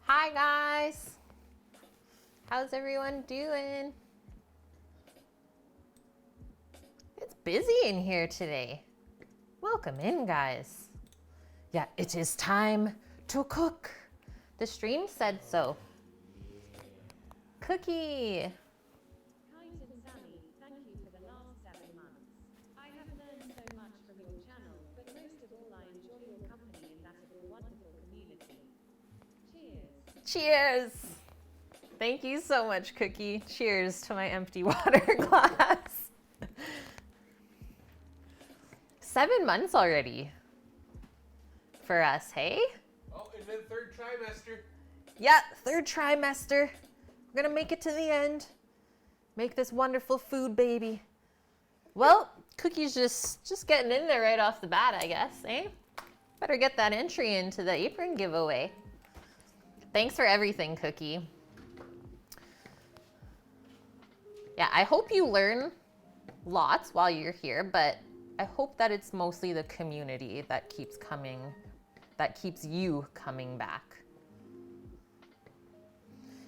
Hi guys, how's everyone doing? It's busy in here today. Welcome in, guys. Yeah, it is time to cook. The stream said so. Cookie. Hi Tim Sammy, thank you for the last 7 months. I have learned so much from your channel, but most of all I enjoy your company and that of your wonderful community. Cheers. Cheers. Thank you so much, Cookie. Cheers to my empty water glass. 7 months already for us, hey? Oh, and then third trimester. Yeah, third trimester. We're gonna make it to the end. Make this wonderful food baby. Well, Cookie's just getting in there right off the bat, I guess, eh? Better get that entry into the apron giveaway. Thanks for everything, Cookie. Yeah, I hope you learn lots while you're here, but I hope that it's mostly the community that keeps you coming back.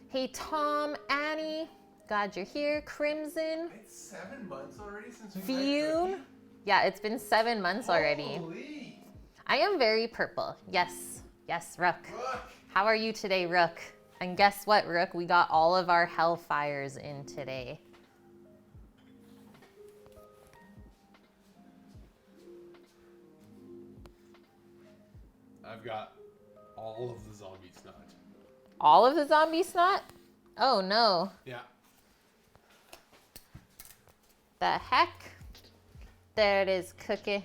Hey, Tom, Annie, glad you're here. Crimson, It's 7 months already since we Fune. Yeah, it's been 7 months already. Holy! I am very purple. Yes, Rook. Look! How are you today, Rook? And guess what, Rook? We got all of our hellfires in today. I've got all of the zombie snot. All of the zombie snot? Oh no. Yeah. The heck? There it is, Cookie.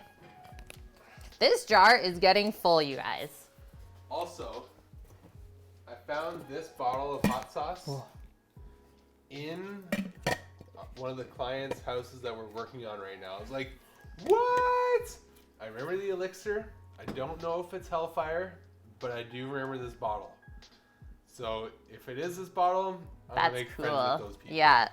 This jar is getting full, you guys. Also, I found this bottle of hot sauce in one of the clients' houses that we're working on right now. I was like, what? I remember the elixir. I don't know if it's Hellfire, but I do remember this bottle. So if it is this bottle, I'm That's gonna make cool. friends with those people. Yeah.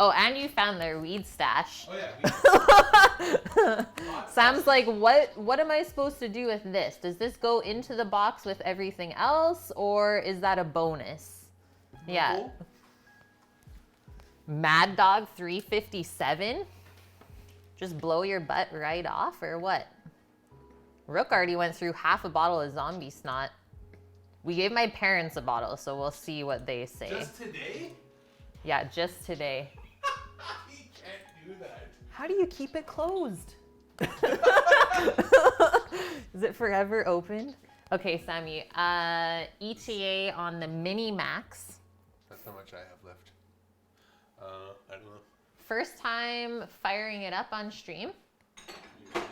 Oh, and you found their weed stash. Oh yeah. Sam's like, what am I supposed to do with this? Does this go into the box with everything else, or is that a bonus? Yeah. Cool. Mad Dog 357? Just blow your butt right off, or what? Rook already went through half a bottle of zombie snot. We gave my parents a bottle, so we'll see what they say. Just today? Yeah, just today. You can't do that. How do you keep it closed? Is it forever open? Okay, Sammy. ETA on the Mini Max. That's how much I have left. I don't know. First time firing it up on stream. Yes.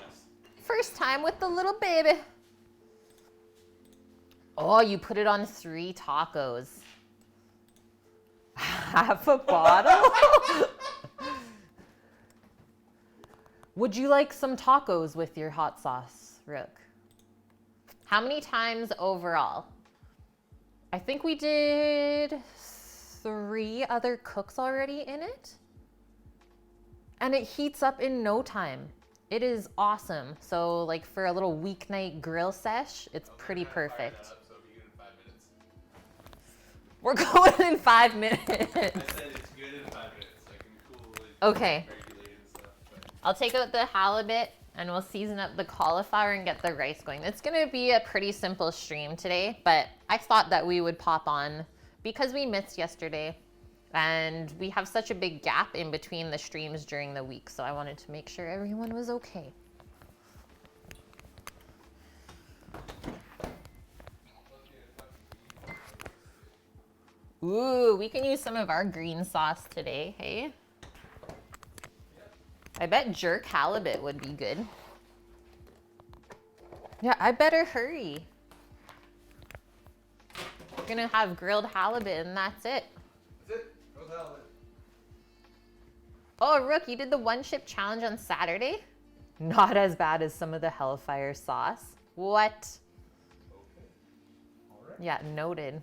First time with the little baby. Oh, you put it on 3 tacos. Half a bottle? Would you like some tacos with your hot sauce, Rook? How many times overall? I think we did 3 other cooks already in it. And it heats up in no time. It is awesome. So like for a little weeknight grill sesh, it's pretty perfect. We're going in 5 minutes. I said it's good in 5 minutes. I can cool it. Okay. Regulate and stuff. But I'll take out the halibut and we'll season up the cauliflower and get the rice going. It's gonna be a pretty simple stream today, but I thought that we would pop on because we missed yesterday and we have such a big gap in between the streams during the week. So I wanted to make sure everyone was okay. Ooh, we can use some of our green sauce today, hey? I bet jerk halibut would be good. Yeah, I better hurry. We're gonna have grilled halibut and that's it. that's it. Go hell. Oh, Rook, you did the 1-chip challenge on Saturday? Not as bad as some of the Hellfire sauce. What? Okay. All right. Yeah, noted.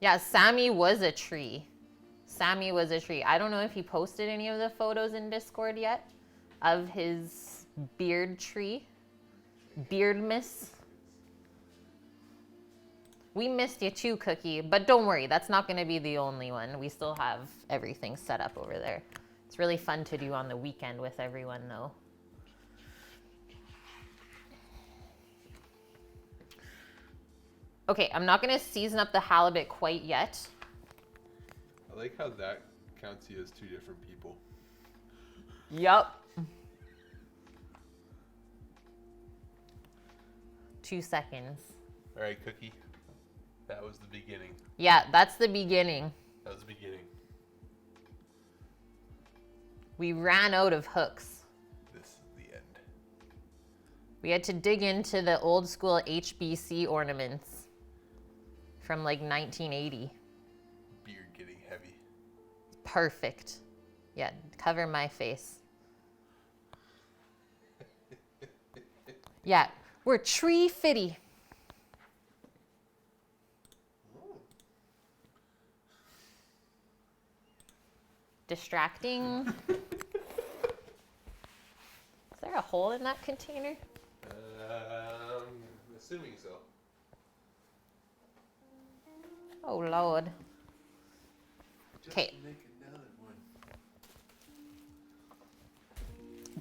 Yeah, Sammy was a tree. Sammy was a tree. I don't know if he posted any of the photos in Discord yet of his beard tree. Beardmas. We missed you too, Cookie, but don't worry, that's not gonna be the only one. We still have everything set up over there. It's really fun to do on the weekend with everyone though. Okay, I'm not gonna season up the halibut quite yet. I like how that counts you as two different people. Yup. 2 seconds. All right, Cookie. That was the beginning. Yeah, that's the beginning. That was the beginning. We ran out of hooks. This is the end. We had to dig into the old school HBC ornaments from like 1980. Beard getting heavy. Perfect. Yeah, cover my face. Yeah, we're tree fitty. Distracting. Is there a hole in that container? Assuming so. Oh, Lord. Just Okay. make another one.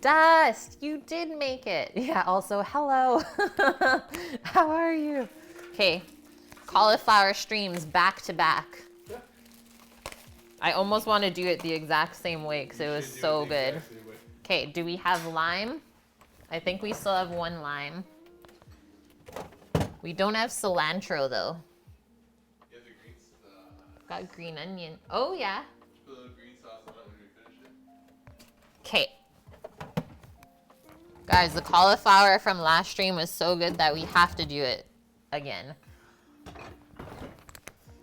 Dust, you did make it. Yeah, also, hello. How are you? Okay, cauliflower streams back to back. I almost want to do it the exact same way because it was so good. Okay, do we have lime? I think we still have 1 lime. We don't have cilantro though. You have the greens, Got green onion. Oh yeah. put a little green sauce on it when we finish it. Okay. Guys, the cauliflower from last stream was so good that we have to do it again.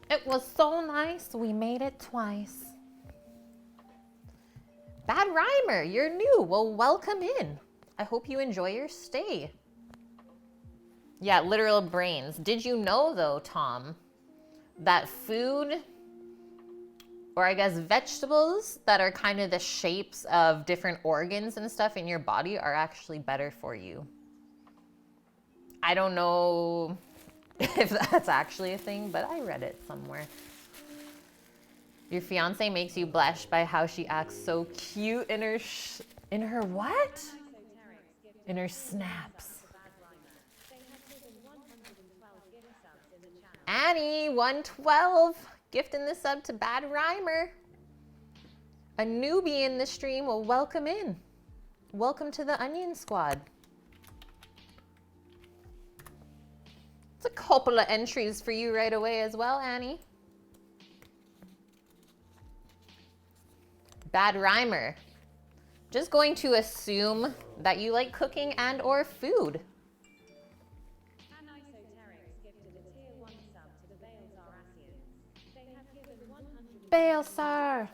It was so nice, we made it twice. Bad Rhymer, you're new. Well, welcome in. I hope you enjoy your stay. Yeah, literal brains. Did you know though, Tom, that food, or I guess vegetables that are kind of the shapes of different organs and stuff in your body are actually better for you? I don't know if that's actually a thing, but I read it somewhere. Your fiance makes you blush by how she acts so cute in her in her what? In her snaps. Annie, 112, gifting the sub to Bad Rhymer. A newbie in the stream, well, welcome in. Welcome to the Onion Squad. It's a couple of entries for you right away as well, Annie. Bad Rhymer. Just going to assume that you like cooking and or food. Baelsar.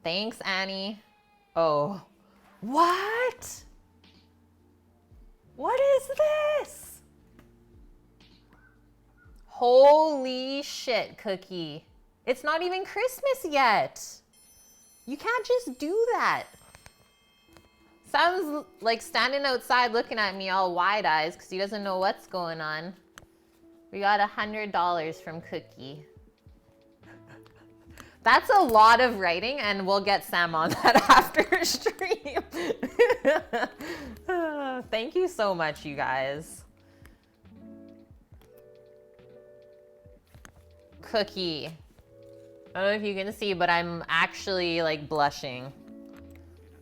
Thanks, Annie. Oh, what? What is this? Holy shit, Cookie. It's not even Christmas yet. You can't just do that. Sounds like standing outside looking at me all wide eyes because he doesn't know what's going on. We got $100 from Cookie. That's a lot of writing, and we'll get Sam on that after stream. Thank you so much, you guys. Cookie. I don't know if you can see, but I'm actually like blushing.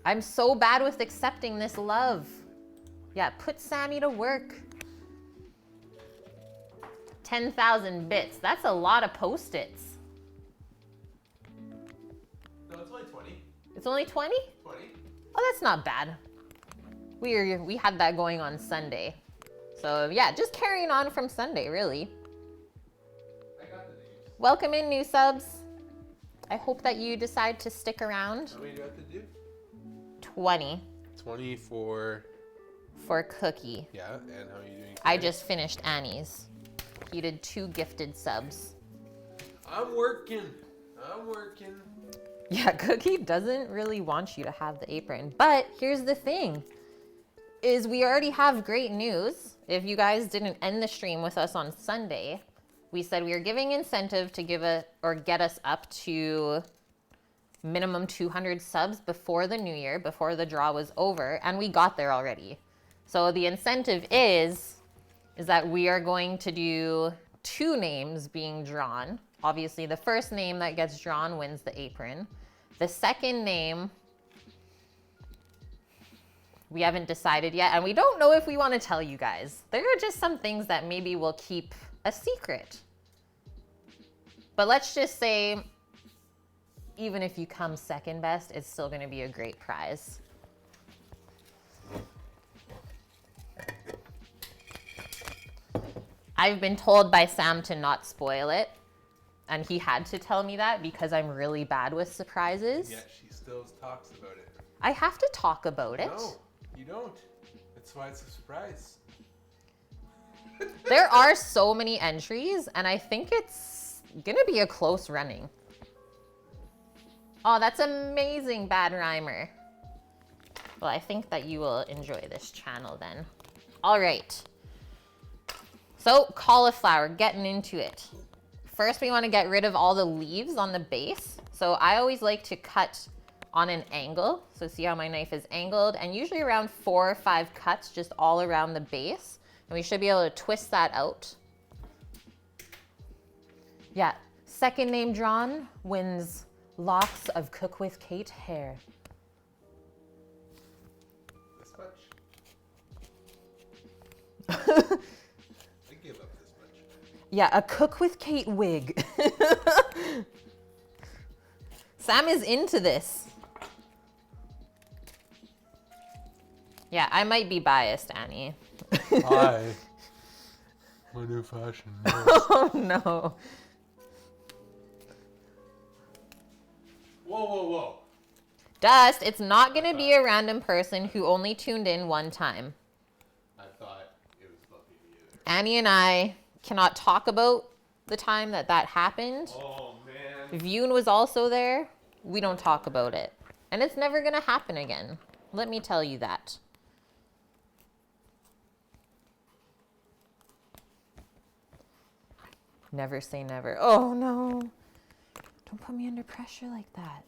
I'm so bad with accepting this love. Yeah, put Sammy to work. 10,000 bits. That's a lot of Post-its. No, it's only 20. It's only 20? 20. Oh, that's not bad. We had that going on Sunday. So yeah, just carrying on from Sunday, really. I got the names. Welcome in, new subs. I hope that you decide to stick around. How many do I have to do? 20 20 for... for Cookie. Yeah, and how are you doing? I just finished Annie's. He did 2 gifted subs. I'm working. Yeah, Cookie doesn't really want you to have the apron. But here's the thing. is we already have great news. If you guys didn't end the stream with us on Sunday, we said we were giving incentive to get us up to minimum 200 subs before the new year, before the draw was over, and we got there already. So the incentive is that we are going to do 2 names being drawn. Obviously, the first name that gets drawn wins the apron. The second name, we haven't decided yet, and we don't know if we want to tell you guys. There are just some things that maybe we'll keep a secret. But let's just say, even if you come second best, it's still going to be a great prize. I've been told by Sam to not spoil it, and he had to tell me that because I'm really bad with surprises. Yet she still talks about it. I have to talk about it. No, you don't. That's why it's a surprise. There are so many entries, and I think it's gonna be a close running. Oh, that's amazing, Bad Rhymer. Well, I think that you will enjoy this channel then. All right. So, cauliflower, getting into it. First, we want to get rid of all the leaves on the base. So I always like to cut on an angle. So see how my knife is angled, and usually around 4 or 5 cuts just all around the base. And we should be able to twist that out. Yeah, second name drawn wins locks of Cook with Kate hair. This much? I give up this much. Yeah, a Cook with Kate wig. Sam is into this. Yeah, I might be biased, Annie. Hi. My new fashion. Oh no. Whoa, whoa, whoa. Dust, it's not gonna be a random person who only tuned in one time. I thought it was supposed to be either. Annie and I cannot talk about the time that happened. Oh, man. Vune was also there. We don't talk about it. And it's never gonna happen again. Let me tell you that. Never say never. Oh no. Don't put me under pressure like that.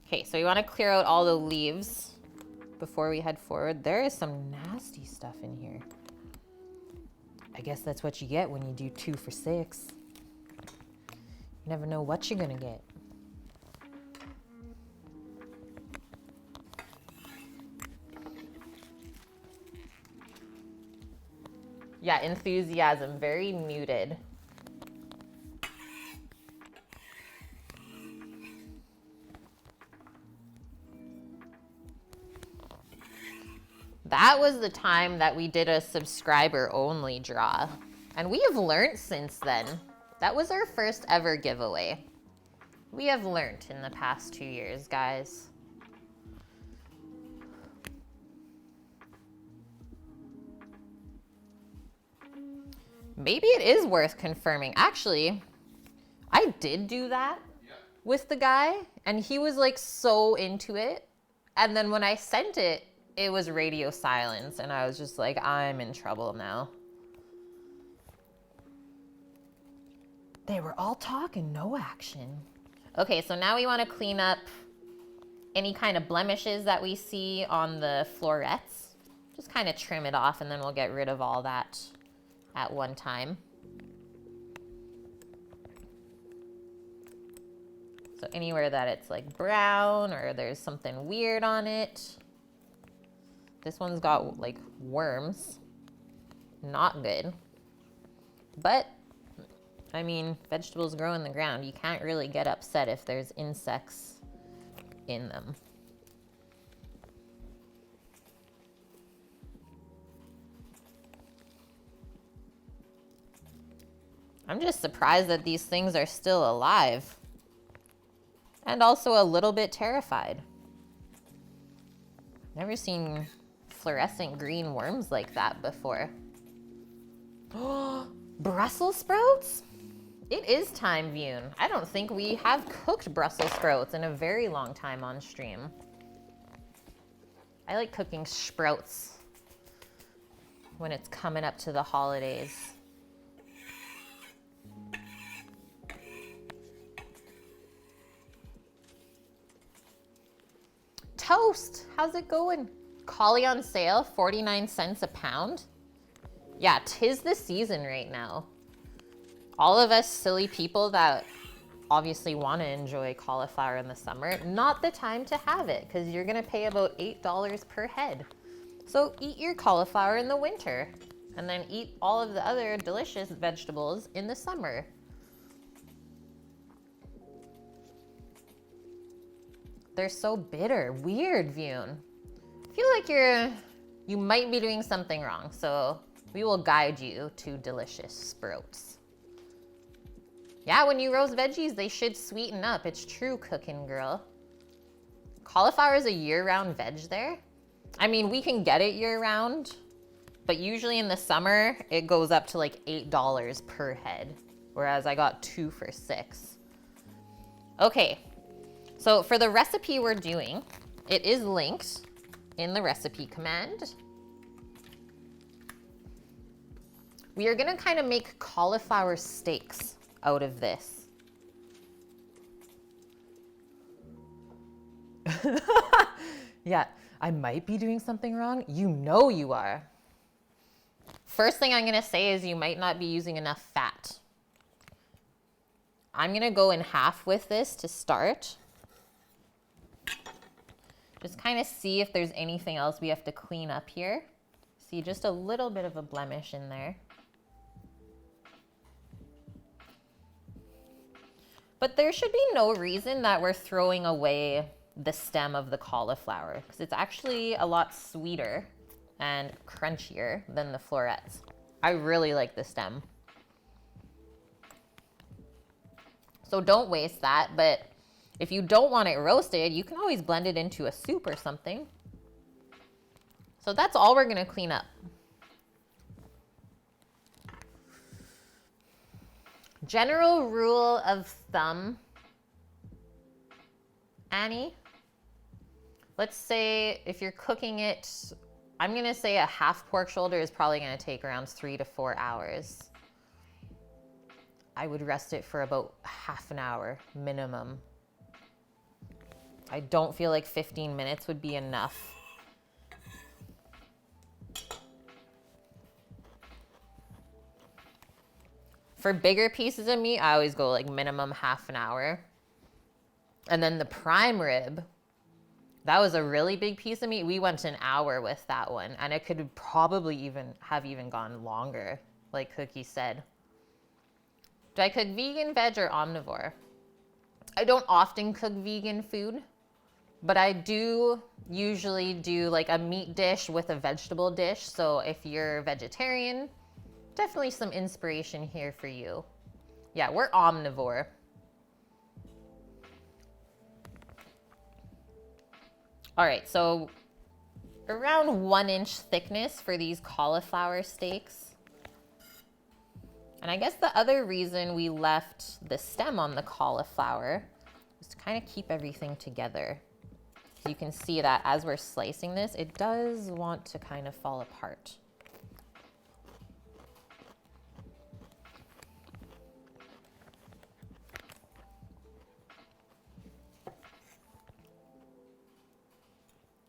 Okay, so we want to clear out all the leaves before we head forward. There is some nasty stuff in here. I guess that's what you get when you do 2 for 6. You never know what you're gonna get. Yeah, enthusiasm, very muted. That was the time that we did a subscriber only draw. And we have learned since then. That was our first ever giveaway. We have learned in the past 2 years, guys. Maybe it is worth confirming. Actually, I did do that with the guy, and he was like so into it. And then when I sent it, it was radio silence, and I was just like, I'm in trouble now. They were all talk and no action. Okay, so now we want to clean up any kind of blemishes that we see on the florets. Just kind of trim it off, and then we'll get rid of all that at one time. So anywhere that it's like brown or there's something weird on it. This one's got like worms. Not good. But, I mean, vegetables grow in the ground. You can't really get upset if there's insects in them. I'm just surprised that these things are still alive. And also a little bit terrified. Never seen fluorescent green worms like that before. Oh, Brussels sprouts? It is time, Vune. I don't think we have cooked Brussels sprouts in a very long time on stream. I like cooking sprouts when it's coming up to the holidays. Toast, how's it going? Collie on sale, 49 cents a pound. Yeah, 'tis the season right now. All of us silly people that obviously want to enjoy cauliflower in the summer, not the time to have it because you're gonna pay about $8 per head. So eat your cauliflower in the winter and then eat all of the other delicious vegetables in the summer. They're so bitter. Weird, Vune. I feel like you might be doing something wrong, so we will guide you to delicious sprouts. Yeah, when you roast veggies, they should sweeten up. It's true, cooking girl. Cauliflower is a year-round veg there. I mean, we can get it year-round, but usually in the summer, it goes up to like $8 per head, whereas I got 2 for $6. Okay. So for the recipe we're doing, it is linked in the recipe command. We are gonna kind of make cauliflower steaks out of this. Yeah, I might be doing something wrong. You know you are. First thing I'm gonna say is you might not be using enough fat. I'm gonna go in half with this to start. Just kind of see if there's anything else we have to clean up here. See just a little bit of a blemish in there. But there should be no reason that we're throwing away the stem of the cauliflower because it's actually a lot sweeter and crunchier than the florets. I really like the stem. So don't waste that, but if you don't want it roasted, you can always blend it into a soup or something. So that's all we're gonna clean up. General rule of thumb, Annie, let's say if you're cooking it, I'm gonna say a half pork shoulder is probably gonna take around 3 to 4 hours. I would rest it for about half an hour minimum. I don't feel like 15 minutes would be enough. For bigger pieces of meat, I always go like minimum half an hour. And then the prime rib, that was a really big piece of meat. We went an hour with that one, and it could probably even gone longer, like Cookie said. Do I cook vegan, veg, or omnivore? I don't often cook vegan food, but I do usually do like a meat dish with a vegetable dish. So if you're vegetarian, definitely some inspiration here for you. Yeah, we're omnivore. All right, so around 1 inch thickness for these cauliflower steaks. And I guess the other reason we left the stem on the cauliflower is to kind of keep everything together. You can see that as we're slicing this, it does want to kind of fall apart.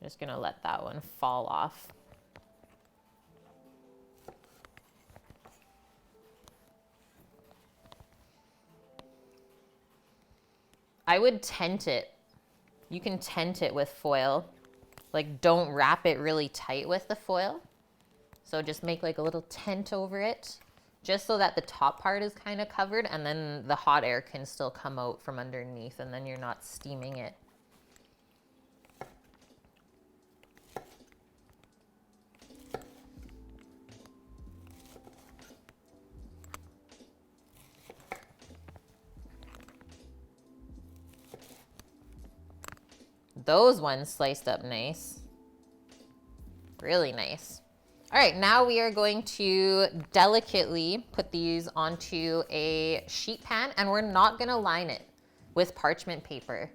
Just gonna let that one fall off. I would tent it. You can tent it with foil. Like, don't wrap it really tight with the foil. So just make like a little tent over it, just so that the top part is kind of covered and then the hot air can still come out from underneath and then you're not steaming it. Those ones sliced up nice. Really nice. All right, now we are going to delicately put these onto a sheet pan, and we're not gonna line it with parchment paper.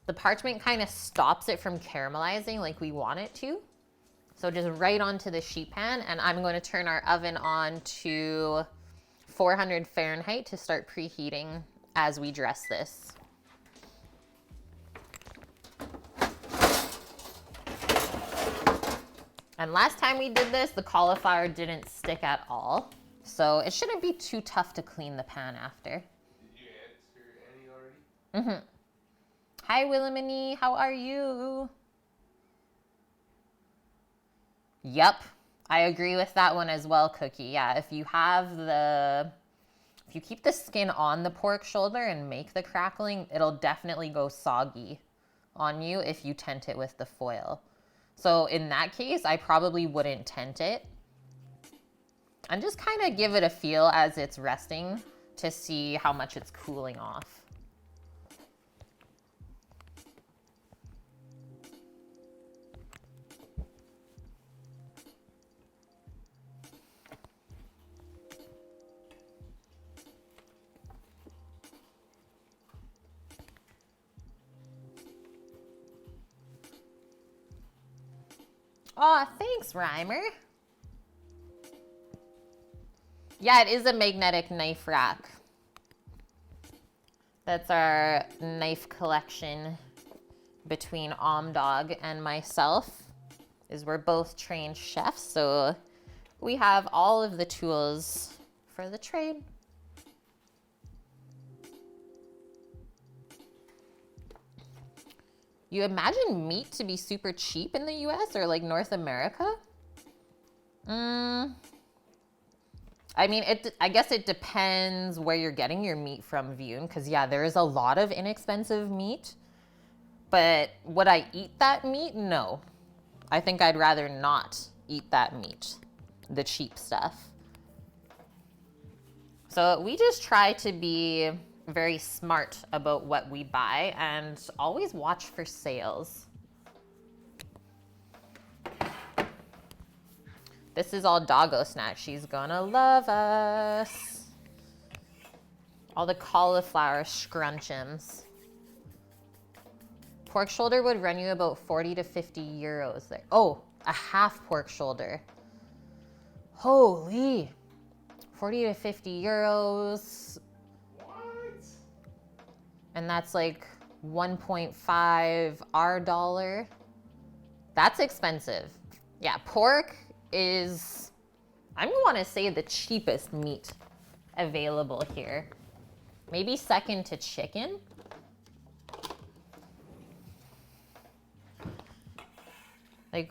The parchment kind of stops it from caramelizing like we want it to. So just right onto the sheet pan, and I'm going to turn our oven on to 400 Fahrenheit to start preheating as we dress this. And last time we did this, the cauliflower didn't stick at all. So it shouldn't be too tough to clean the pan after. Did you answer Annie already? Mm-hmm. Hi, Willamini, how are you? Yep, I agree with that one as well, Cookie. Yeah, if you keep the skin on the pork shoulder and make the crackling, it'll definitely go soggy on you if you tent it with the foil. So in that case, I probably wouldn't tent it. And just kind of give it a feel as it's resting to see how much it's cooling off. Aw, thanks, Reimer. Yeah, it is a magnetic knife rack. That's our knife collection between Omdog and myself, is we're both trained chefs, so we have all of the tools for the trade. You imagine meat to be super cheap in the US or like North America? I mean, I guess it depends where you're getting your meat from, Vune, because yeah, there is a lot of inexpensive meat. But would I eat that meat? No. I think I'd rather not eat that meat, the cheap stuff. So we just try to be very smart about what we buy and always watch for sales. This is all Doggo Snack. She's gonna love us. All the cauliflower scruncheons. Pork shoulder would run you about 40 to 50 euros there. Oh, a half pork shoulder. Holy. 40 to 50 euros. What? And that's like 1.5 our dollar. That's expensive. Yeah, pork is, I'm gonna wanna say, the cheapest meat available here. Maybe second to chicken. Like,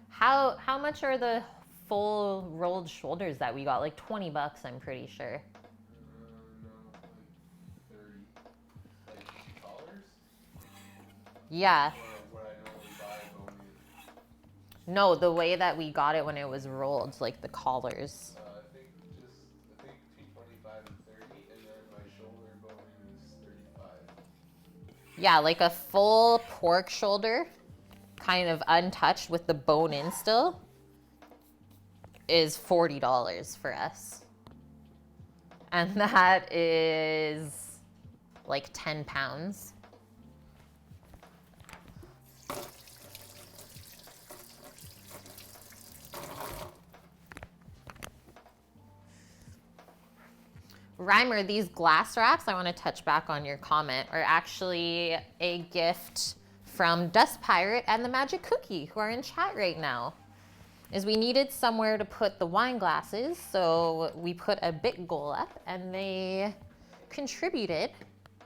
how much are the full rolled shoulders that we got? Like 20 bucks, I'm pretty sure. No, like $30 Yeah. or what I normally buy bone in. No, the way that we got it when it was rolled, like the collars. I think between 25 and 30, and then my shoulder bone in is 35. Yeah, like a full pork shoulder, kind of untouched with the bone in still, is $40 for us. And that is like 10 pounds. Reimer, these glass wraps, I want to touch back on your comment, are actually a gift from Dust Pirate and the Magic Cookie, who are in chat right now. Is we needed somewhere to put the wine glasses, so we put a big goal up, and they contributed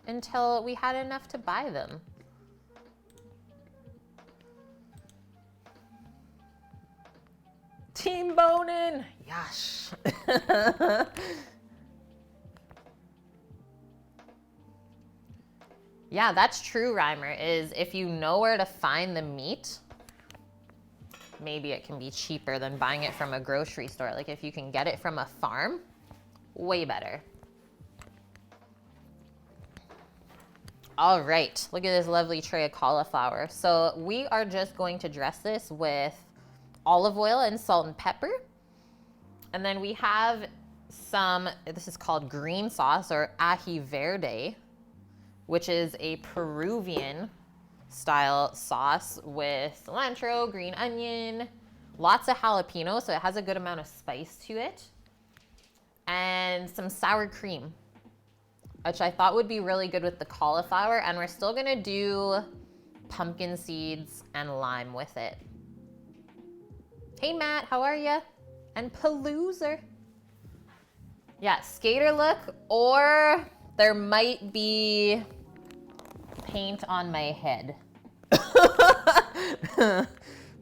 until we had enough to buy them. Team Bonin! Yash! Yeah, that's true, Reimer, is if you know where to find the meat, maybe it can be cheaper than buying it from a grocery store. Like if you can get it from a farm, way better. All right, look at this lovely tray of cauliflower. So we are just going to dress this with olive oil and salt and pepper. And then we have some, this is called green sauce or ají verde, which is a Peruvian style sauce with cilantro, green onion, lots of jalapeno, so it has a good amount of spice to it, and some sour cream, which I thought would be really good with the cauliflower. And we're still gonna do pumpkin seeds and lime with it. Hey Matt, how are ya? And Paloozer. Yeah, skater look, or there might be paint on my head.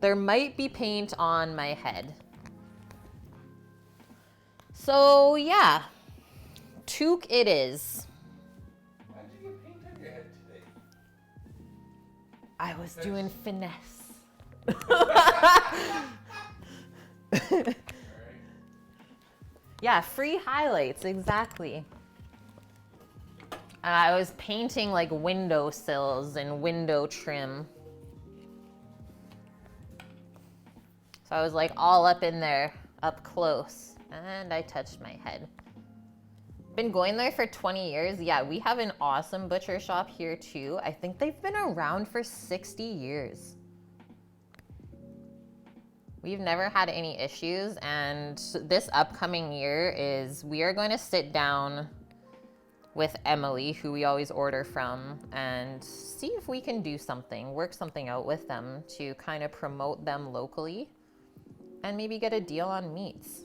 There might be paint on my head. So yeah, toque it is. Why'd you get paint on your head today? I was doing finesse. Alright. Yeah, free highlights, exactly. I was painting like window sills and window trim. So I was like all up in there, up close, and I touched my head. Been going there for 20 years. Yeah, we have an awesome butcher shop here too. I think they've been around for 60 years. We've never had any issues, and this upcoming year we are going to sit down with Emily, who we always order from, and see if we can do something, work something out with them to kind of promote them locally and maybe get a deal on meats.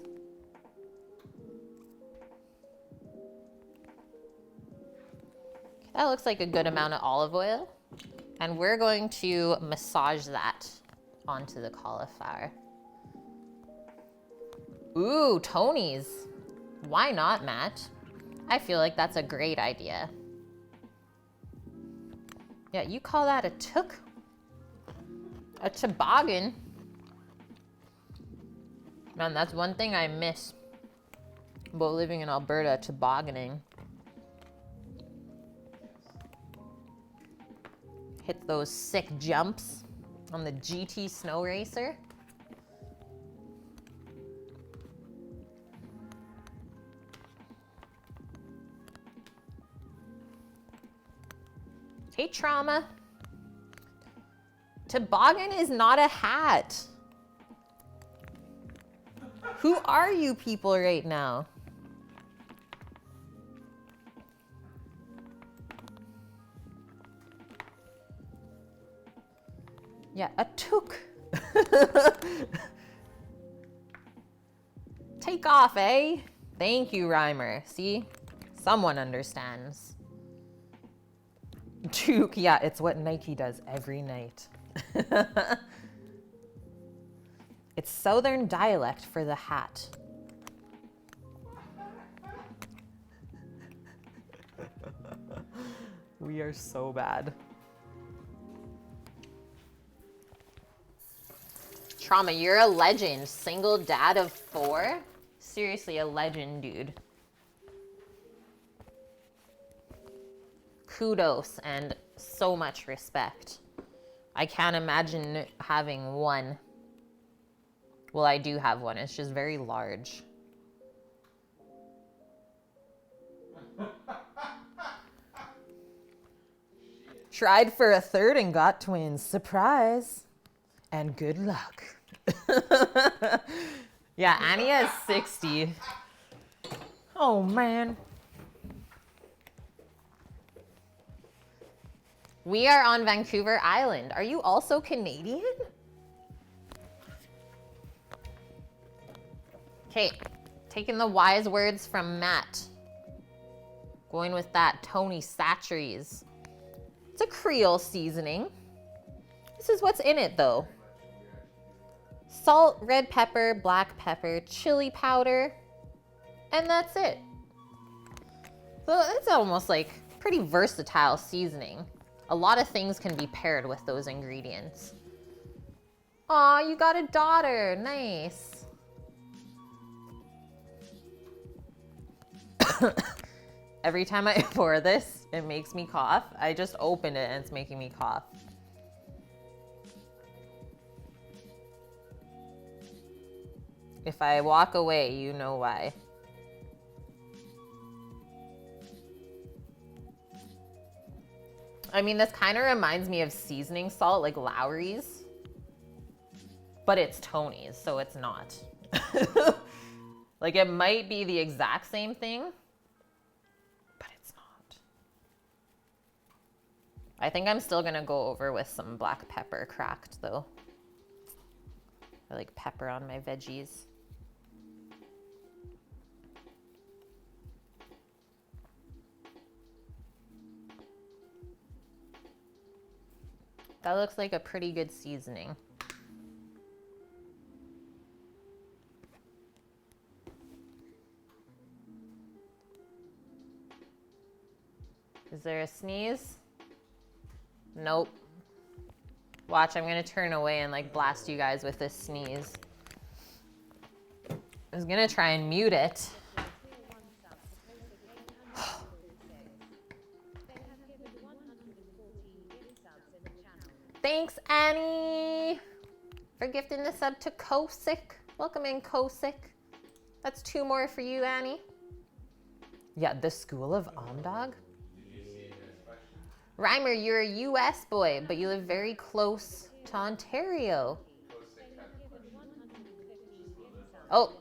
That looks like a good amount of olive oil, and we're going to massage that onto the cauliflower. Ooh, Tony's. Why not, Matt? I feel like that's a great idea. Yeah, you call that a toque? A toboggan? Man, that's one thing I miss about living in Alberta, tobogganing. Hit those sick jumps on the GT snow racer. Hey, Trauma. Toboggan is not a hat. Who are you people right now? Yeah, a toque. Take off, eh? Thank you, Rhymer. See? Someone understands. Toque, yeah, it's what Nike does every night. It's Southern dialect for the hat. We are so bad. Trauma, you're a legend. Single dad of 4? Seriously, a legend, dude. Kudos and so much respect. I can't imagine having one. Well, I do have one. It's just very large. Tried for a third and got twins. Surprise. And good luck. Yeah, Annie is 60. Oh, man. We are on Vancouver Island. Are you also Canadian? Okay, taking the wise words from Matt. Going with that Tony Satcheries. It's a Creole seasoning. This is what's in it though. Salt, red pepper, black pepper, chili powder, and that's it. So it's almost like pretty versatile seasoning. A lot of things can be paired with those ingredients. Aw, you got a daughter, nice. Every time I pour this, it makes me cough. I just opened it and it's making me cough. If I walk away, you know why. I mean, this kind of reminds me of seasoning salt, like Lowry's, but it's Tony's, so it's not. Like, it might be the exact same thing, but it's not. I think I'm still gonna go over with some black pepper cracked, though. I like pepper on my veggies. That looks like a pretty good seasoning. Is there a sneeze? Nope. Watch, I'm gonna turn away and like blast you guys with this sneeze. I was gonna try and mute it. Thanks, Annie, for gifting the sub to Kosik. Welcome in, Kosik. That's 2 more for you, Annie. Yeah, the School of Omdog. Reimer, you're a US boy, but you live very close to Ontario. Oh.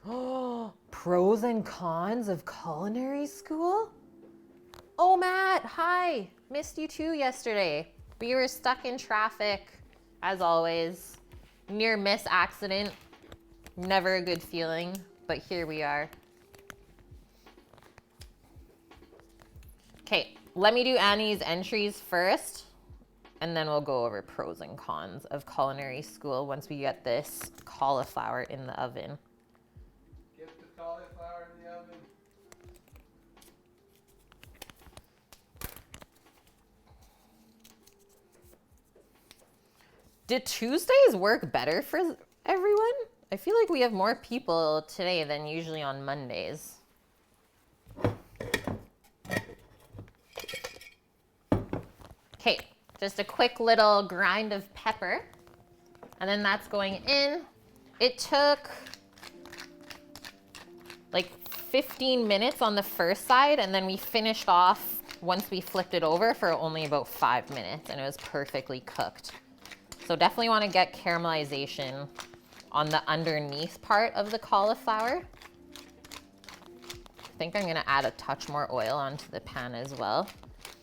Oh, pros and cons of culinary school? Oh, Matt, hi. Missed you too yesterday. We were stuck in traffic, as always. Near miss accident. Never a good feeling, but here we are. Okay, let me do Annie's entries first, and then we'll go over pros and cons of culinary school once we get this cauliflower in the oven. Get the cauliflower in the oven. Did Tuesdays work better for everyone? I feel like we have more people today than usually on Mondays. Okay, just a quick little grind of pepper. And then that's going in. It took like 15 minutes on the first side, and then we finished off once we flipped it over for only about 5 minutes, and it was perfectly cooked. So definitely want to get caramelization on the underneath part of the cauliflower. I think I'm going to add a touch more oil onto the pan as well.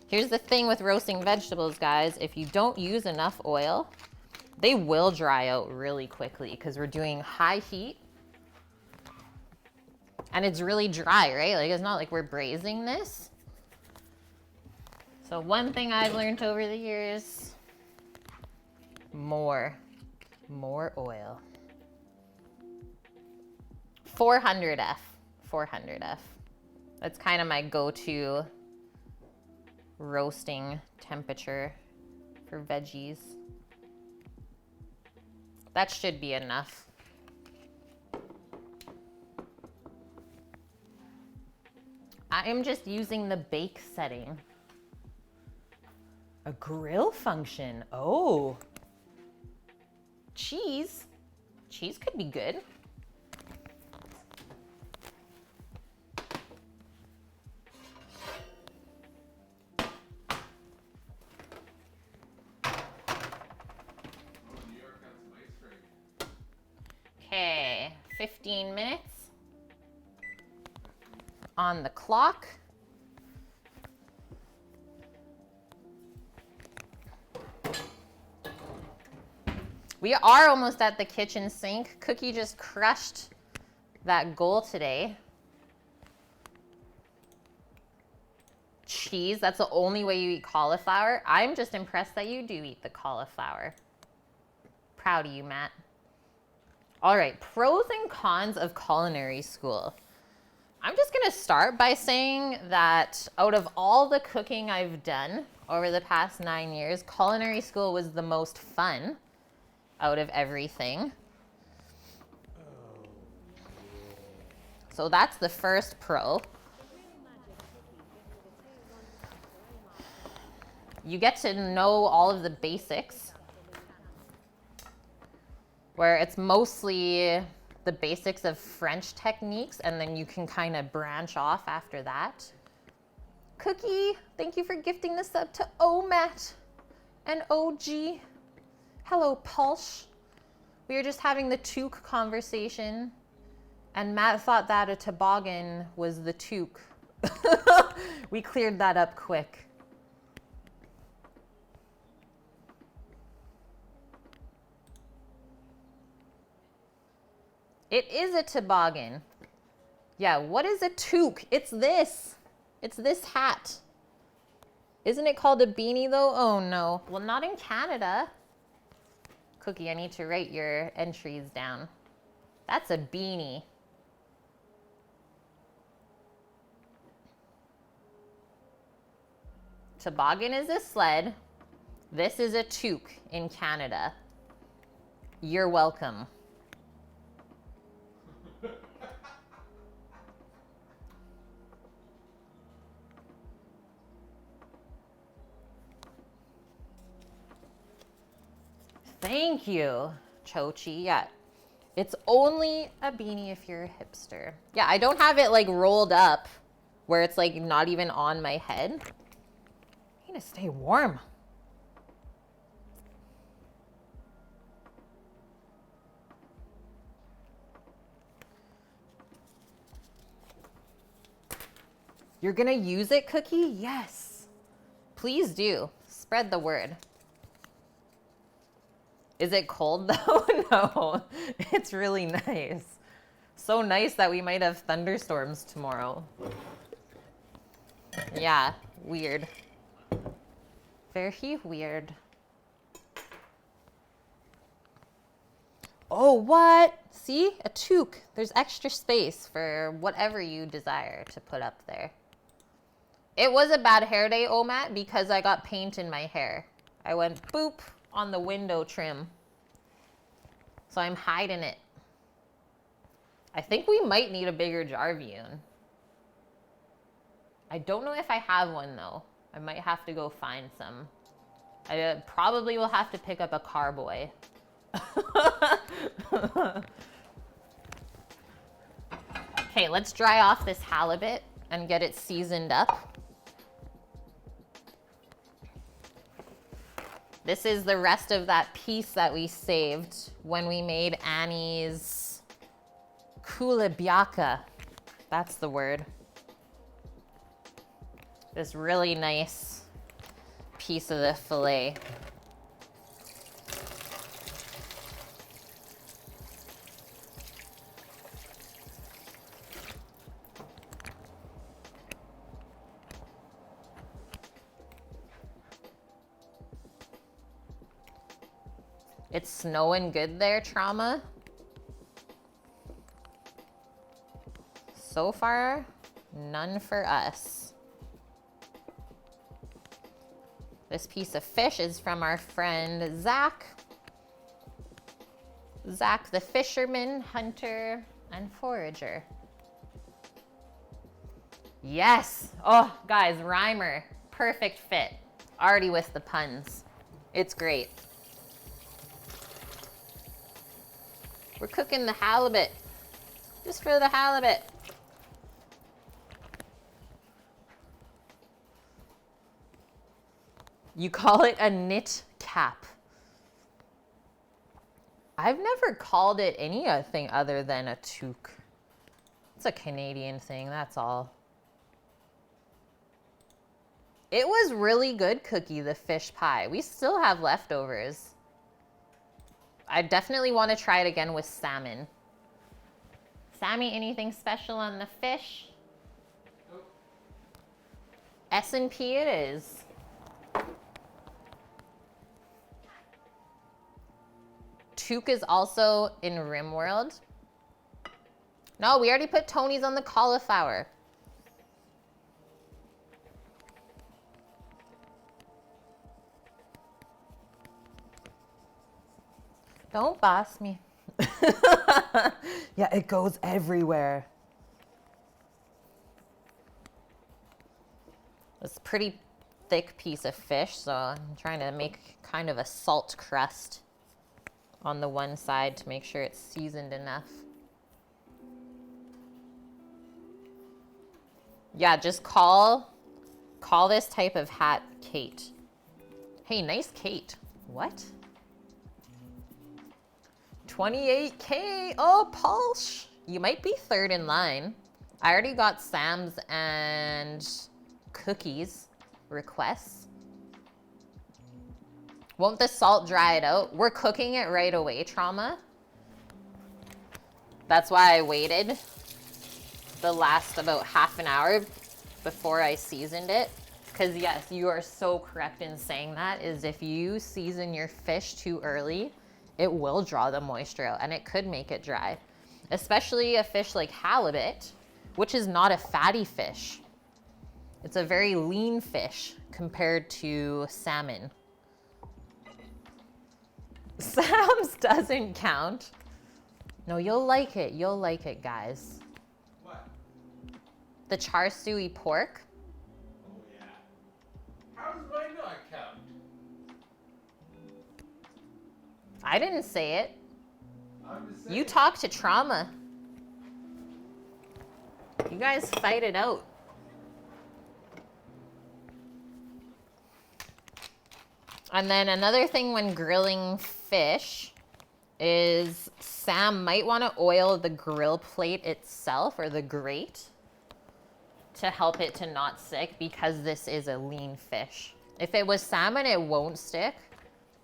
Here's the thing with roasting vegetables, guys. If you don't use enough oil, they will dry out really quickly because we're doing high heat. And it's really dry, right? Like, it's not like we're braising this. So one thing I've learned over the years, more oil. 400F, 400F. That's kind of my go-to roasting temperature for veggies. That should be enough. I am just using the bake setting. A grill function, oh. Cheese. Cheese could be good. Okay, 15 minutes on the clock. We are almost at the kitchen sink. Cookie just crushed that goal today. Cheese, that's the only way you eat cauliflower. I'm just impressed that you do eat the cauliflower. Proud of you, Matt. All right, pros and cons of culinary school. I'm just gonna start by saying that out of all the cooking I've done over the past 9 years, culinary school was the most fun out of everything. So that's the first pro. You get to know all of the basics, where it's mostly the basics of French techniques, and then you can kind of branch off after that. Cookie. Thank you for gifting the sub to OMAT and OG. Hello, Pulse. We were just having the toque conversation, and Matt thought that a toboggan was the toque. We cleared that up quick. It is a toboggan. Yeah, what is a toque? It's this. It's this hat. Isn't it called a beanie though? Oh no. Well, not in Canada. Cookie, I need to write your entries down. That's a beanie. Toboggan is a sled. This is a toque in Canada. You're welcome. Thank you, Chochi. Yeah, it's only a beanie if you're a hipster. Yeah, I don't have it like rolled up where it's like not even on my head. I need to stay warm. You're gonna use it, Cookie? Yes. Please do. Spread the word. Is it cold though? No, it's really nice. So nice that we might have thunderstorms tomorrow. Yeah, weird. Very weird. Oh, what? See? A toque. There's extra space for whatever you desire to put up there. It was a bad hair day, Omat, because I got paint in my hair. I went boop on the window trim. So I'm hiding it. I think we might need a bigger Jarvune. I don't know if I have one though. I might have to go find some. I probably will have to pick up a carboy. Okay, let's dry off this halibut and get it seasoned up. This is the rest of that piece that we saved when we made Annie's kulibiaka. That's the word. This really nice piece of the fillet. It's snowing good there, Trauma. So far, none for us. This piece of fish is from our friend Zach. Zach the fisherman, hunter, and forager. Yes! Oh, guys, rhymer. Perfect fit. Already with the puns. It's great. We're cooking the halibut. Just for the halibut. You call it a knit cap. I've never called it anything other than a toque. It's a Canadian thing, that's all. It was really good, Cookie, the fish pie. We still have leftovers. I definitely want to try it again with salmon. Sammy, anything special on the fish? Nope. S&P it is. Toque is also in RimWorld. No, we already put Tony's on the cauliflower. Don't boss me. Yeah, it goes everywhere. It's a pretty thick piece of fish, so I'm trying to make kind of a salt crust on the one side to make sure it's seasoned enough. Yeah, just call Call this type of hat Kate. Hey, nice Kate. What? 28K. Oh, Pulse. You might be third in line. I already got Sam's and Cookies requests. Won't the salt dry it out? We're cooking it right away, Trauma. That's why I waited the last about half an hour before I seasoned it. Because yes, you are so correct in saying that, is if you season your fish too early, it will draw the moisture out and it could make it dry. Especially a fish like halibut, which is not a fatty fish. It's a very lean fish compared to salmon. Sam's doesn't count. No, you'll like it. You'll like it, guys. What? The char siu pork. Oh yeah. How does mine not count? I didn't say it. I'm just saying. You talk to Trauma. You guys fight it out. And then another thing when grilling fish is Sam might want to oil the grill plate itself or the grate to help it to not stick because this is a lean fish. If it was salmon, it won't stick.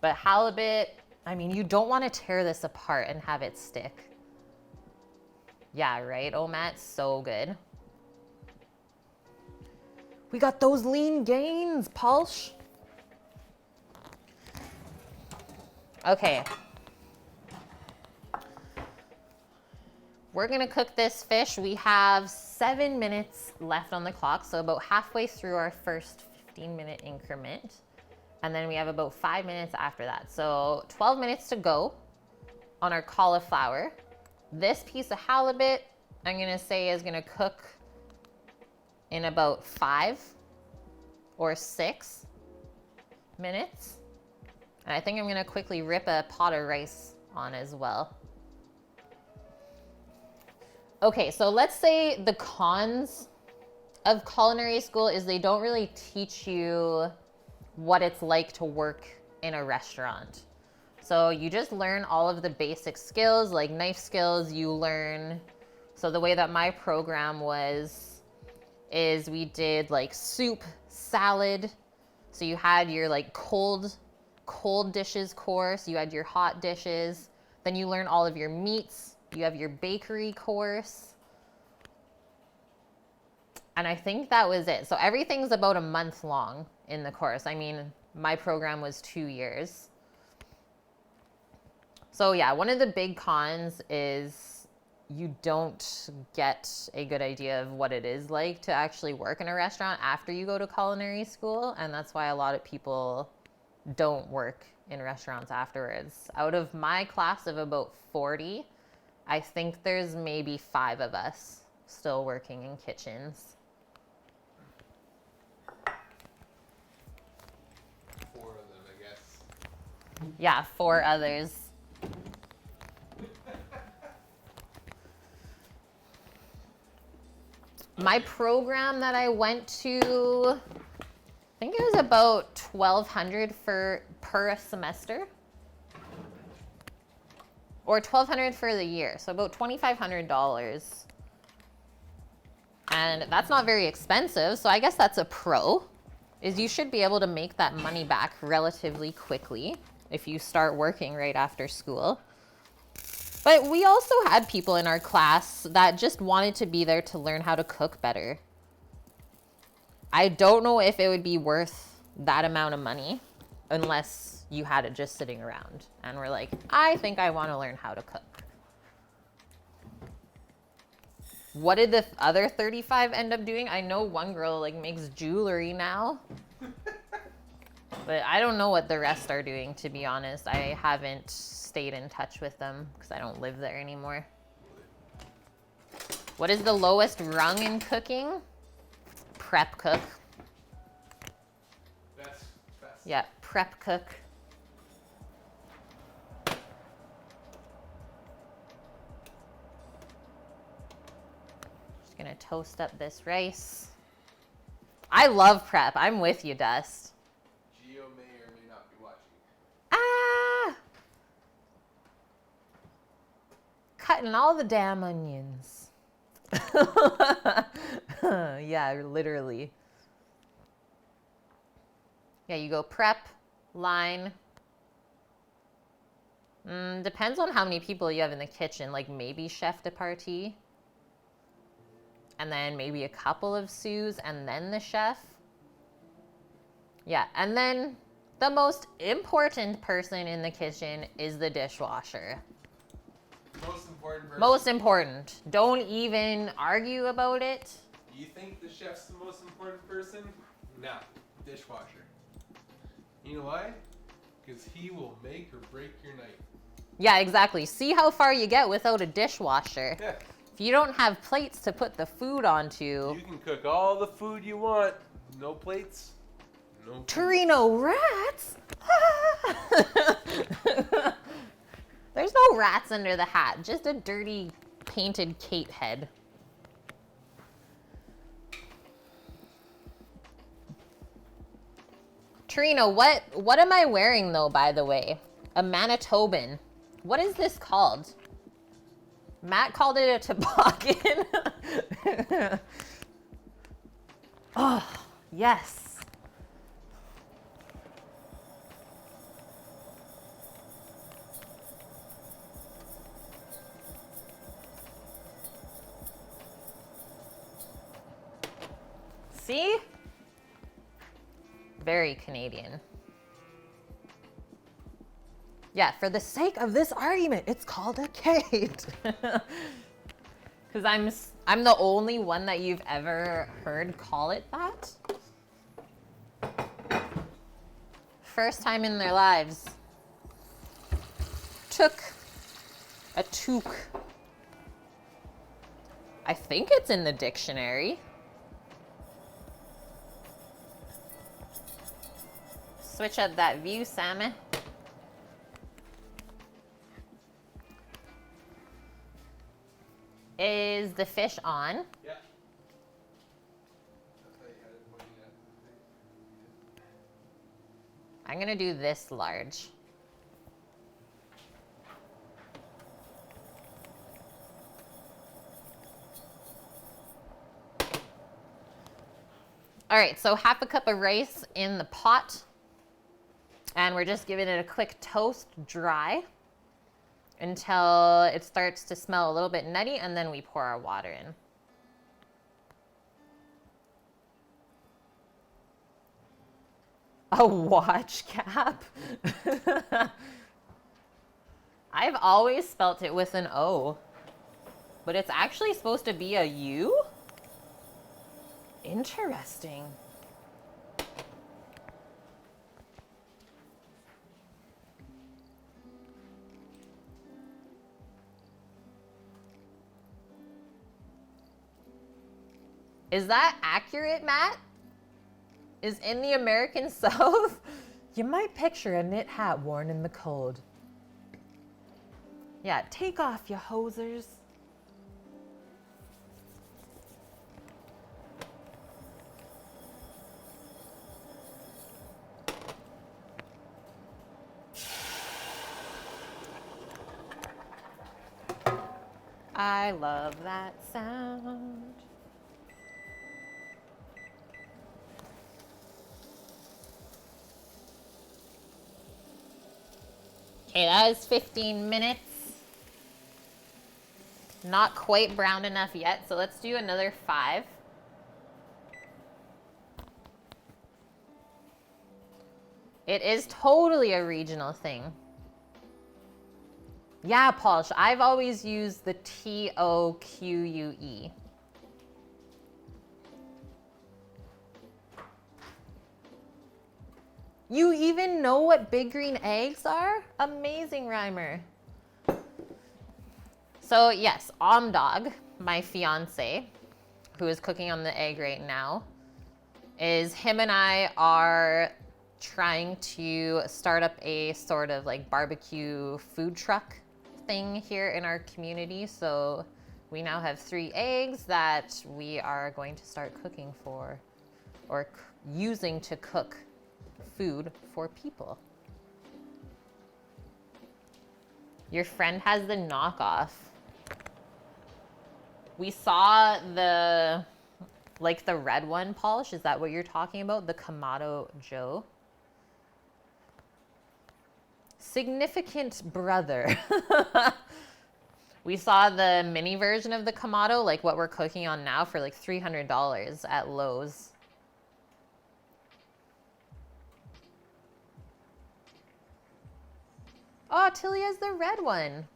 But halibut, I mean, you don't want to tear this apart and have it stick. Yeah, right? Oh, Matt, so good. We got those lean gains, Pulse. Okay. We're gonna cook this fish. We have 7 minutes left on the clock, so about halfway through our first 15-minute increment. And then we have about 5 minutes after that. So 12 minutes to go on our cauliflower. This piece of halibut, I'm gonna say is gonna cook in about 5 or 6 minutes. And I think I'm gonna quickly rip a pot of rice on as well. Okay, so let's say the cons of culinary school is they don't really teach you what it's like to work in a restaurant. So you just learn all of the basic skills, like knife skills, you learn. So the way that my program was, is we did like soup, salad. So you had your like cold dishes course, you had your hot dishes, then you learn all of your meats, you have your bakery course. And I think that was it. So everything's about a month long in the course. I mean, my program was 2 years. So yeah, one of the big cons is you don't get a good idea of what it is like to actually work in a restaurant after you go to culinary school. And that's why a lot of people don't work in restaurants afterwards. Out of my class of about 40, I think there's maybe 5 of us still working in kitchens. 4 of them, I guess. Yeah, 4 others. My program that I went to, I think it was about $1,200 per semester, or $1,200 for the year, so about $2,500. And that's not very expensive, so I guess that's a pro, is you should be able to make that money back relatively quickly if you start working right after school. But we also had people in our class that just wanted to be there to learn how to cook better. I don't know if it would be worth that amount of money unless you had it just sitting around and we're like, I think I want to learn how to cook. What did the other 35 end up doing? I know one girl like makes jewelry now. But I don't know what the rest are doing, to be honest. I haven't stayed in touch with them because I don't live there anymore. What is the lowest rung in cooking? Prep cook. Best. Yeah, prep cook. Just gonna toast up this rice. I love prep. I'm with you, Dust. Geo may or may not be watching. Ah! Cutting all the damn onions. Yeah, literally. Yeah, you go prep, line. Depends on how many people you have in the kitchen. Like maybe chef de partie. And then maybe a couple of sous and then the chef. Yeah, and then the most important person in the kitchen is the dishwasher. Most important person. Most important. Don't even argue about it. You think the chef's the most important person? Nah, dishwasher. You know why? Because he will make or break your night. Yeah, exactly. See how far you get without a dishwasher. Yeah. If you don't have plates to put the food onto. You can cook all the food you want. No plates. No food. Torino rats? There's no rats under the hat. Just a dirty painted Kate head. Torino, what am I wearing though, by the way? A Manitoban. What is this called? Matt called it a toboggan. Oh, yes. See? Very Canadian. Yeah, for the sake of this argument, it's called a Kate. Because I'm the only one that you've ever heard call it that. First time in their lives. Took a toque. I think it's in the dictionary. Switch up that view, Sammy. Is the fish on? Yeah. I'm gonna do this large. All right, so half a cup of rice in the pot. And we're just giving it a quick toast dry until it starts to smell a little bit nutty, and then we pour our water in. A watch cap? I've always spelt it with an O, but it's actually supposed to be a U? Interesting. Is that accurate, Matt? Is in the American South? You might picture a knit hat worn in the cold. Yeah, take off, you hosers. I love that sound. Okay, that was 15 minutes. Not quite brown enough yet, so let's do another 5. It is totally a regional thing. Yeah, Paul, I've always used the TOQUE. You even know what big green eggs are? Amazing, Rhymer. So yes, Omdog, my fiance, who is cooking on the egg right now, is him and I are trying to start up a sort of like barbecue food truck thing here in our community. So we now have 3 eggs that we are going to start cooking for or using to cook food for people. Your friend has the knockoff. We saw the, like the red one, Polish. Is that what you're talking about? The Kamado Joe? Significant brother. We saw the mini version of the Kamado, like what we're cooking on now, for like $300 at Lowe's. Oh, Tilly has the red one.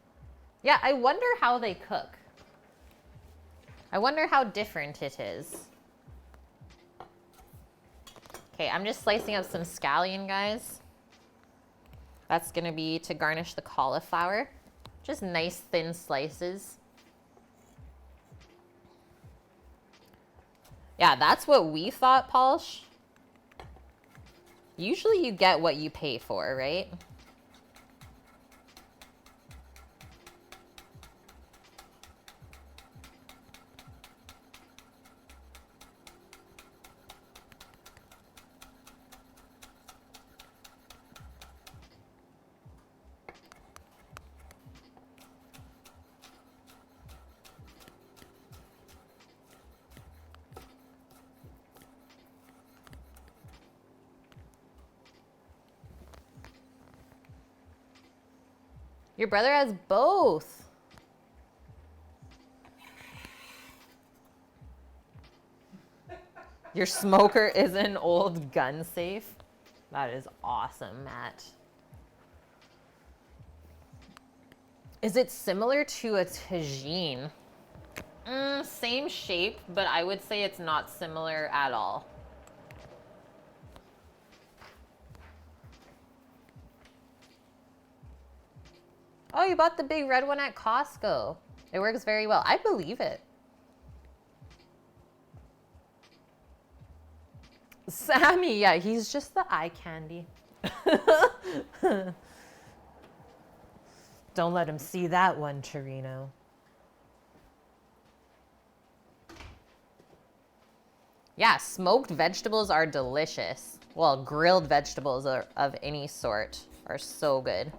Yeah, I wonder how they cook. I wonder how different it is. Okay, I'm just slicing up some scallion, guys. That's gonna be to garnish the cauliflower. Just nice thin slices. Yeah, that's what we thought, Polish. Usually you get what you pay for, right? Your brother has both. Your smoker is an old gun safe. That is awesome, Matt. Is it similar to a tagine? Same shape, but I would say it's not similar at all. Oh, you bought the big red one at Costco. It works very well. I believe it. Sammy, yeah, he's just the eye candy. Don't let him see that one, Torino. Yeah, smoked vegetables are delicious. Well, grilled vegetables of any sort are so good.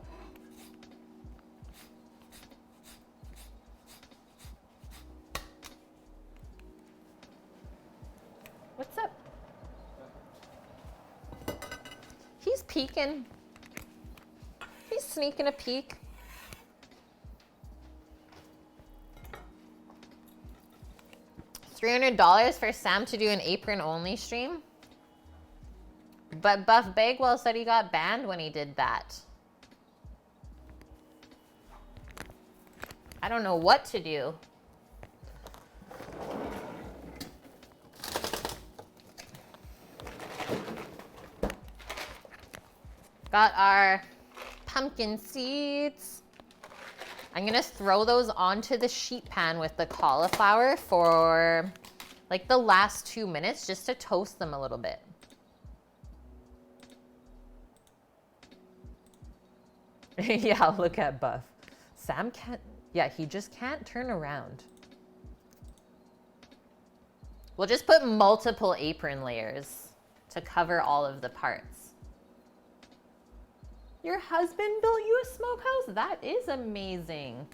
What's up? He's peeking. He's sneaking a peek. $300 for Sam to do an apron-only stream? But Buff Bagwell said he got banned when he did that. I don't know what to do. Got our pumpkin seeds. I'm gonna throw those onto the sheet pan with the cauliflower for like the last 2 minutes just to toast them a little bit. Yeah, look at Buff. Sam can't, yeah, he just can't turn around. We'll just put multiple apron layers to cover all of the parts. Your husband built you a smokehouse? That is amazing.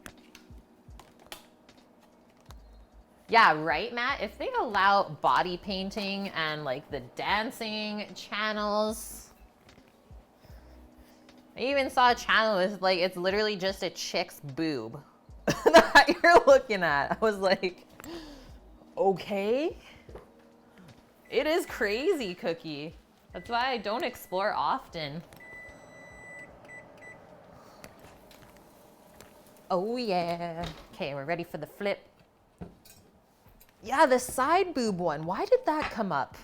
Yeah, right, Matt? If they allow body painting and like the dancing channels. I even saw a channel with like, it's literally just a chick's boob that you're looking at. I was like, okay. It is crazy, Cookie. That's why I don't explore often. Oh yeah. Okay, we're ready for the flip. Yeah, the side boob one. Why did that come up?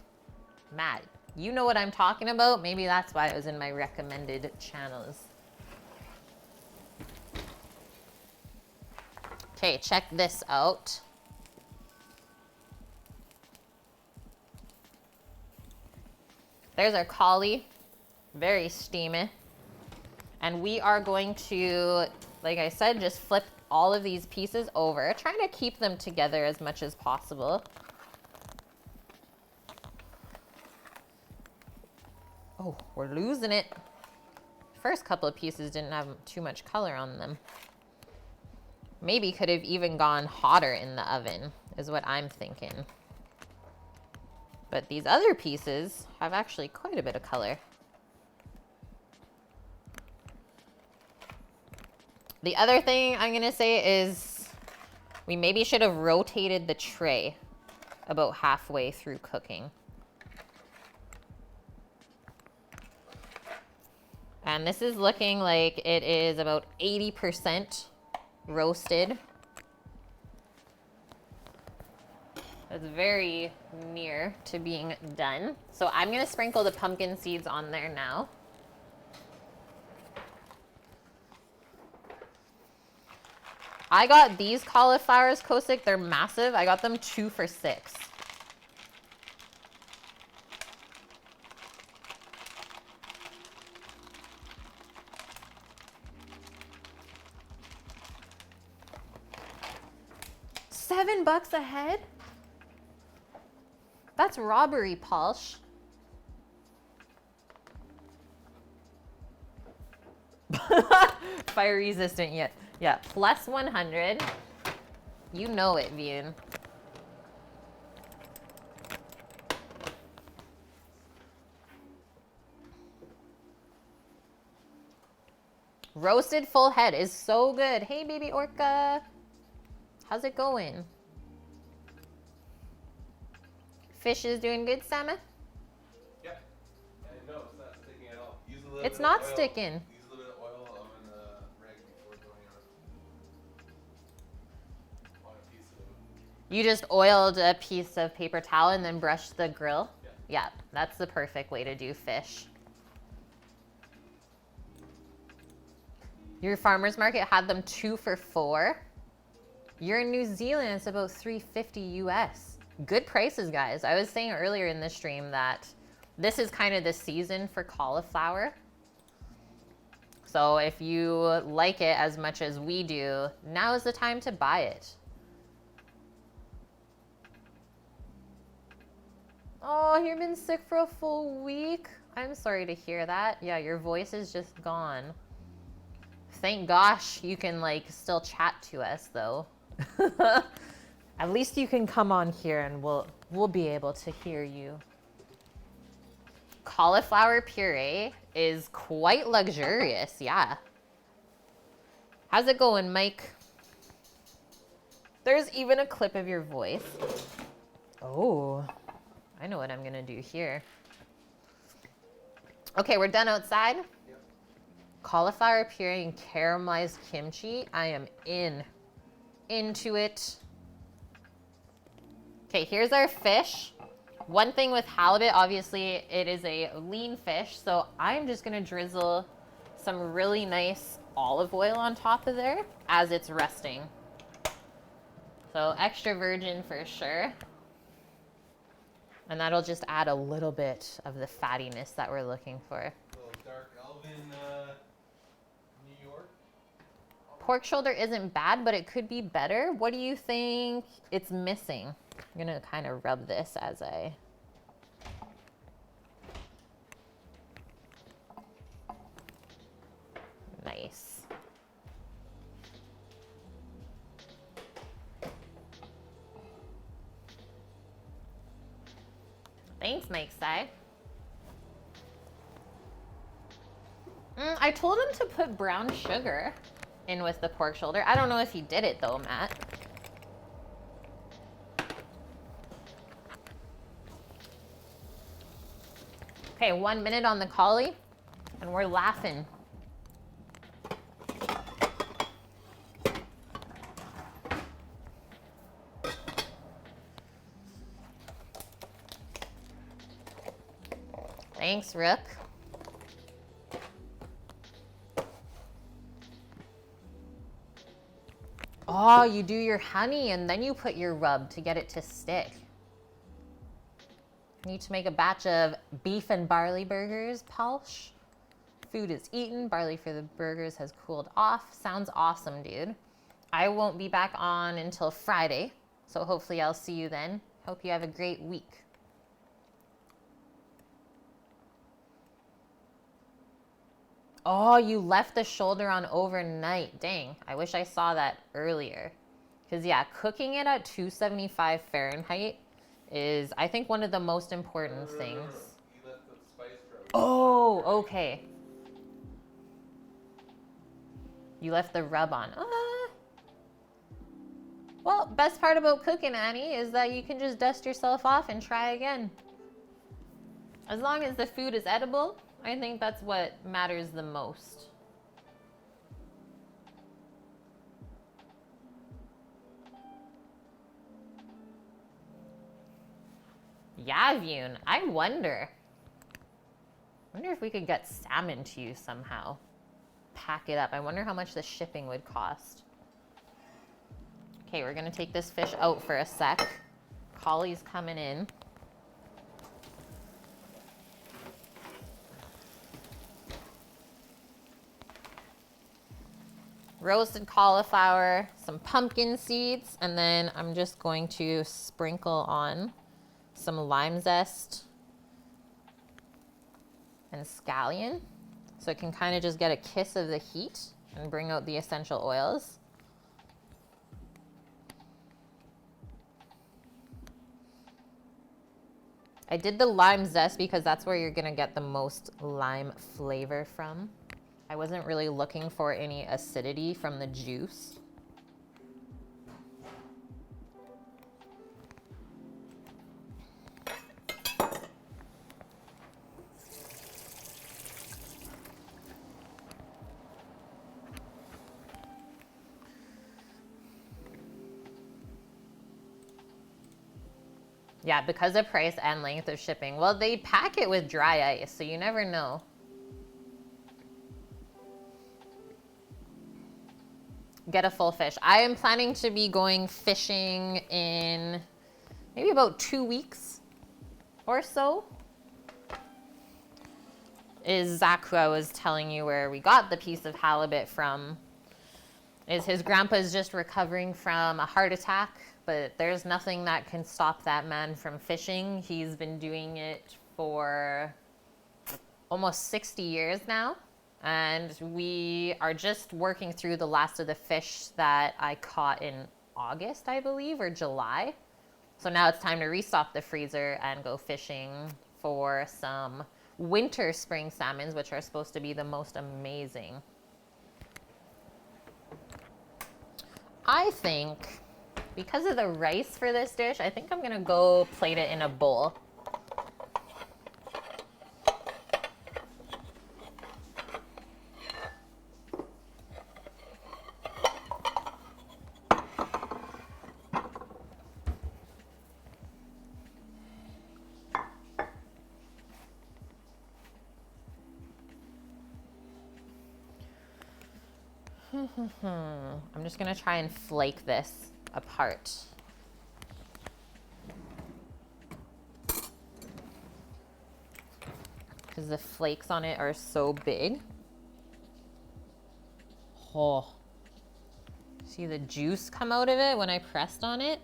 Matt, you know what I'm talking about? Maybe that's why it was in my recommended channels. Okay, check this out. There's our collie. Very steamy. And we are going to, like I said, just flip all of these pieces over, trying to keep them together as much as possible. Oh, we're losing it. First couple of pieces didn't have too much color on them. Maybe could have even gone hotter in the oven, is what I'm thinking. But these other pieces have actually quite a bit of color. The other thing I'm gonna say is we maybe should have rotated the tray about halfway through cooking. And this is looking like it is about 80% roasted. It's very near to being done. So I'm gonna sprinkle the pumpkin seeds on there now. I got these cauliflowers, Kosick. They're massive. I got them 2 for $6. $7 a head? That's robbery, Palsh. Fire resistant yet. Yeah, plus 100. You know it, Vune. Roasted full head is so good. Hey, baby orca. How's it going? Fish is doing good, Sama? Yep. And no, it's not sticking at all. Use a little It's bit not of oil. sticking. Use a little bit of oil on the rag before going on a piece of... You just oiled a piece of paper towel and then brushed the grill? Yeah. Yeah, that's the perfect way to do fish. Your farmer's market had them 2 for $4. You're in New Zealand, it's about $3.50 US. Good prices, guys. I was saying earlier in the stream that this is kind of the season for cauliflower. So if you like it as much as we do, now is the time to buy it. Oh, you've been sick for a full week? I'm sorry to hear that. Yeah, your voice is just gone. Thank gosh you can like still chat to us though. At least you can come on here and we'll be able to hear you. Cauliflower puree is quite luxurious, yeah. How's it going, Mike? There's even a clip of your voice. Oh, I know what I'm gonna do here. Okay, we're done outside. Yep. Cauliflower puree and caramelized kimchi. I am into it. Okay, here's our fish. One thing with halibut, obviously it is a lean fish, so I'm just gonna drizzle some really nice olive oil on top of there as it's resting. So extra virgin for sure. And that'll just add a little bit of the fattiness that we're looking for. A little dark elven New York. Pork shoulder isn't bad, but it could be better. What do you think it's missing? I'm gonna kind of rub this as I... Nice. Thanks, Mike Sai. I told him to put brown sugar in with the pork shoulder. I don't know if he did it though, Matt. Okay, 1 minute on the collie, and we're laughing. Thanks, Rook. Oh, you do your honey and then you put your rub to get it to stick. Need to make a batch of beef and barley burgers, Palsh. Food is eaten, barley for the burgers has cooled off. Sounds awesome, dude. I won't be back on until Friday, so hopefully I'll see you then. Hope you have a great week. Oh, you left the shoulder on overnight. Dang, I wish I saw that earlier. Because, yeah, cooking it at 275 Fahrenheit is, I think, one of the most important things. You let the spice dry. Oh, okay. You left the rub on. Well, best part about cooking, Annie, is that you can just dust yourself off and try again. As long as the food is edible, I think that's what matters the most. Yavyun, I wonder if we could get salmon to you somehow. Pack it up. I wonder how much the shipping would cost. Okay, we're gonna take this fish out for a sec. Collie's coming in. Roasted cauliflower, some pumpkin seeds, and then I'm just going to sprinkle on some lime zest and scallion, so it can kind of just get a kiss of the heat and bring out the essential oils. I did the lime zest because that's where you're gonna get the most lime flavor from. I wasn't really looking for any acidity from the juice. Yeah, because of price and length of shipping. Well, they pack it with dry ice, so you never know. Get a full fish. I am planning to be going fishing in maybe about 2 weeks or so. Is Zach, who I was telling you where we got the piece of halibut from, is his grandpa's just recovering from a heart attack, but there's nothing that can stop that man from fishing. He's been doing it for almost 60 years now. And we are just working through the last of the fish that I caught in August, I believe, or July. So now it's time to restock the freezer and go fishing for some winter spring salmons, which are supposed to be the most amazing. I think, because of the rice for this dish, I think I'm gonna go plate it in a bowl. I'm just gonna try and flake this apart. Because the flakes on it are so big. Oh. See the juice come out of it when I pressed on it?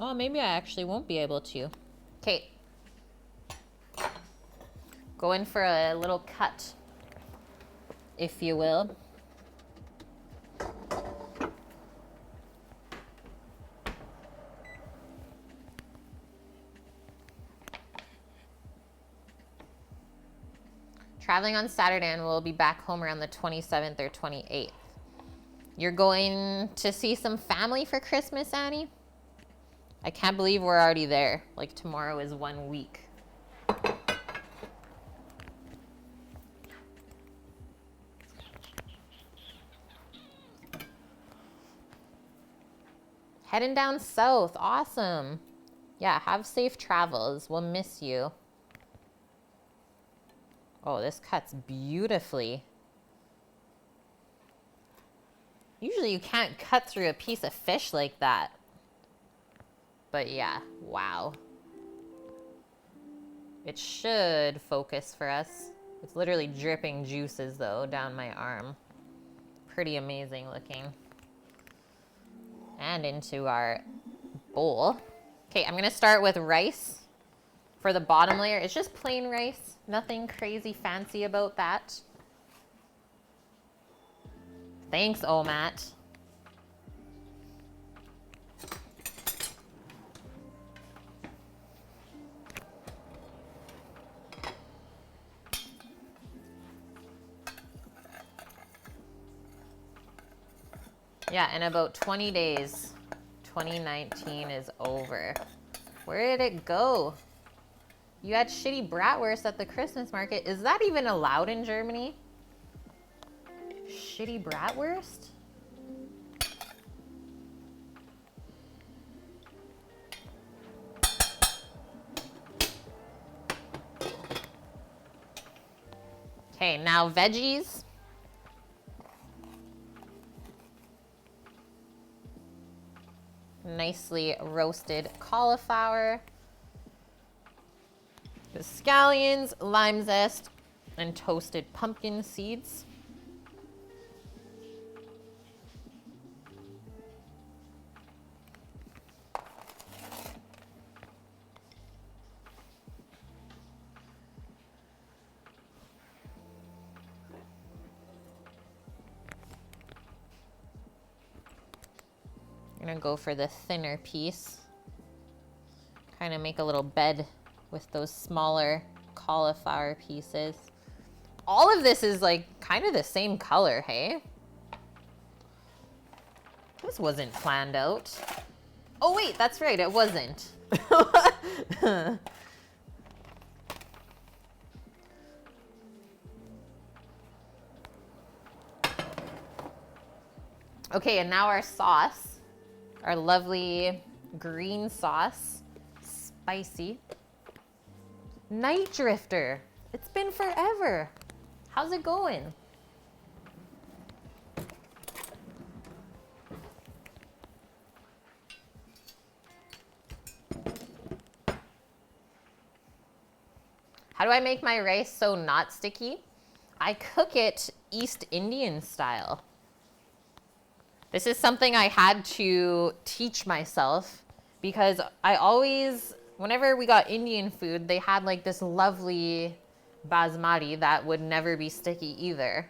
Oh, maybe I actually won't be able to. Okay. Go in for a little cut, if you will. Traveling on Saturday and we'll be back home around the 27th or 28th. You're going to see some family for Christmas, Annie? I can't believe we're already there. Like tomorrow is 1 week. Heading down south, awesome. Yeah, have safe travels. We'll miss you. Oh, this cuts beautifully. Usually you can't cut through a piece of fish like that. But yeah, wow. It should focus for us. It's literally dripping juices though down my arm. Pretty amazing looking. And into our bowl. Okay, I'm gonna start with rice For the bottom layer, it's just plain rice. Nothing crazy fancy about that. Thanks, Omat. Yeah, in about 20 days, 2019 is over. Where did it go? You had shitty bratwurst at the Christmas market. Is that even allowed in Germany? Shitty bratwurst? Okay, now veggies. Nicely roasted cauliflower, the scallions, lime zest, and toasted pumpkin seeds. I'm gonna go for the thinner piece. Kind of make a little bed with those smaller cauliflower pieces. All of this is like kind of the same color, hey? This wasn't planned out. Oh wait, that's right, it wasn't. Okay, and now our sauce. Our lovely green sauce, spicy. Night Drifter, it's been forever. How's it going? How do I make my rice so not sticky? I cook it East Indian style. This is something I had to teach myself because I always, whenever we got Indian food, they had like this lovely basmati that would never be sticky either.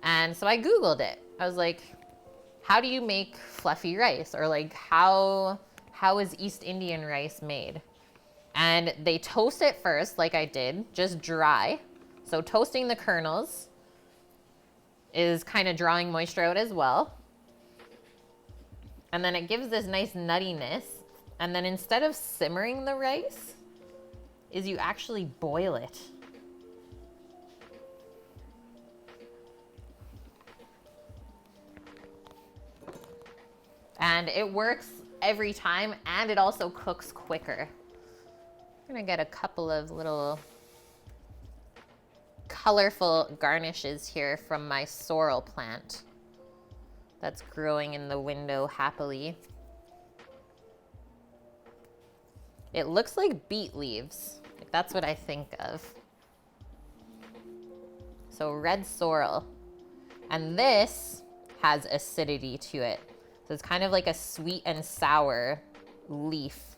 And so I Googled it. I was like, how do you make fluffy rice? Or like, how is East Indian rice made? And they toast it first, like I did, just dry. So toasting the kernels is kind of drawing moisture out as well. And then it gives this nice nuttiness. And then instead of simmering the rice, is you actually boil it. And it works every time, and it also cooks quicker. I'm gonna get a couple of little colorful garnishes here from my sorrel plant that's growing in the window happily. It looks like beet leaves. Like, that's what I think of. So red sorrel. And this has acidity to it. So it's kind of like a sweet and sour leaf.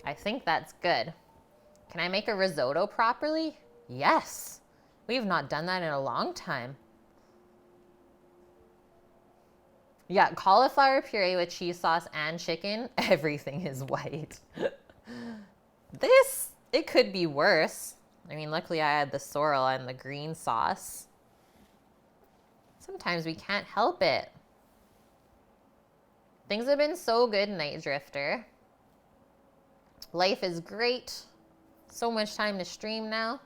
I think that's good. Can I make a risotto properly? Yes. We've not done that in a long time. Yeah, cauliflower puree with cheese sauce and chicken, everything is white. This, it could be worse. I mean, luckily I had the sorrel and the green sauce. Sometimes we can't help it. Things have been so good, Night Drifter. Life is great. So much time to stream now.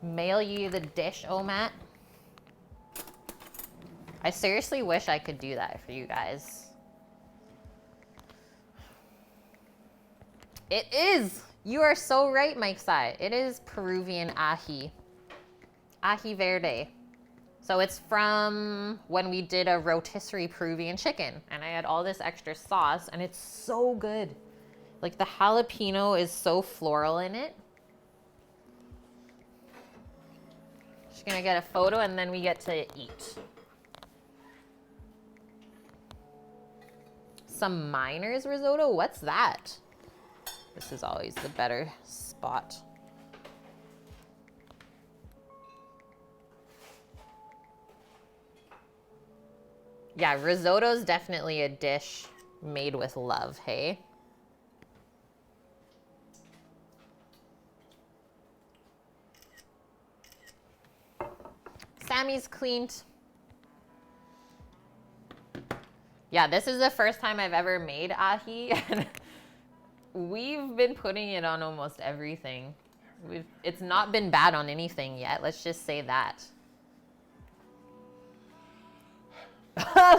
Mail you the dish, Omat. I seriously wish I could do that for you guys. It is. You are so right, Mike Sai. It is Peruvian ají. Ají verde. So it's from when we did a rotisserie Peruvian chicken. And I had all this extra sauce and it's so good. Like the jalapeno is so floral in it. Just gonna get a photo and then we get to eat. Some miners risotto? What's that? This is always the better spot. Yeah, risotto's definitely a dish made with love, hey? Sammy's cleaned. Yeah, this is the first time I've ever made ahi, and we've been putting it on almost everything. It's not been bad on anything yet, let's just say that.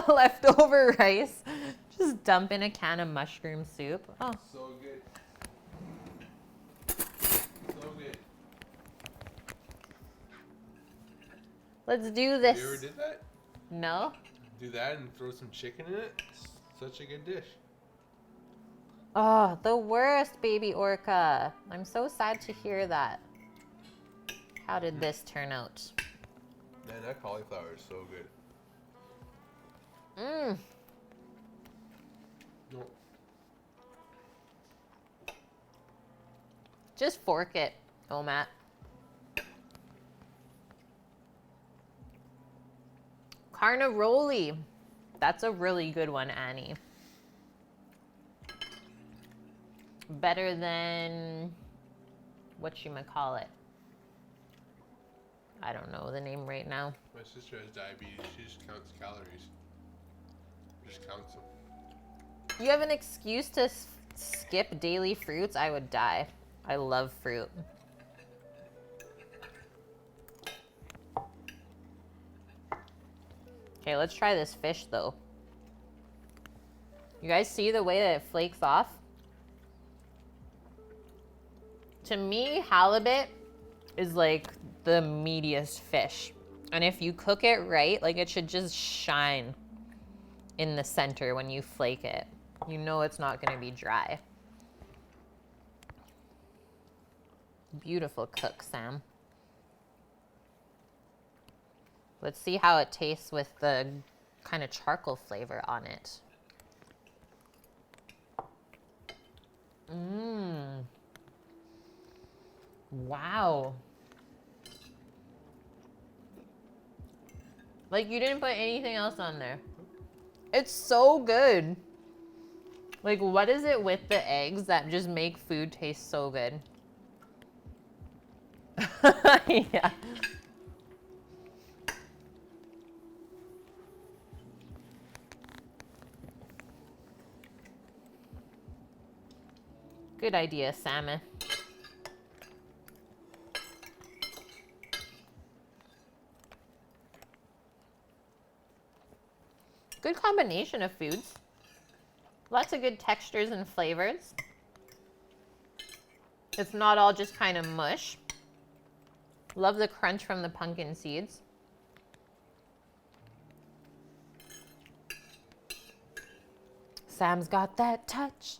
Leftover rice. Just dump in a can of mushroom soup. Oh. So good. So good. Let's do this. You ever did that? No? Do that and throw some chicken in it? It's such a good dish. Oh, the worst, baby orca. I'm so sad to hear that. How did this turn out? Man, that cauliflower is so good. Mmm. No. Just fork it, oh Matt. Carnaroli. That's a really good one, Annie. Better than whatchamacallit. I don't know the name right now. My sister has diabetes. She just counts calories. Just counts them. You have an excuse to skip daily fruits? I would die. I love fruit. Okay, let's try this fish though. You guys see the way that it flakes off? To me, halibut is like the meatiest fish. And if you cook it right, like it should just shine in the center when you flake it. You know it's not gonna be dry. Beautiful cook, Sam. Let's see how it tastes with the kind of charcoal flavor on it. Mmm. Wow. Like you didn't put anything else on there. It's so good. Like what is it with the eggs that just make food taste so good? Yeah. Good idea, salmon. Good combination of foods. Lots of good textures and flavors. It's not all just kind of mush. Love the crunch from the pumpkin seeds. Sam's got that touch.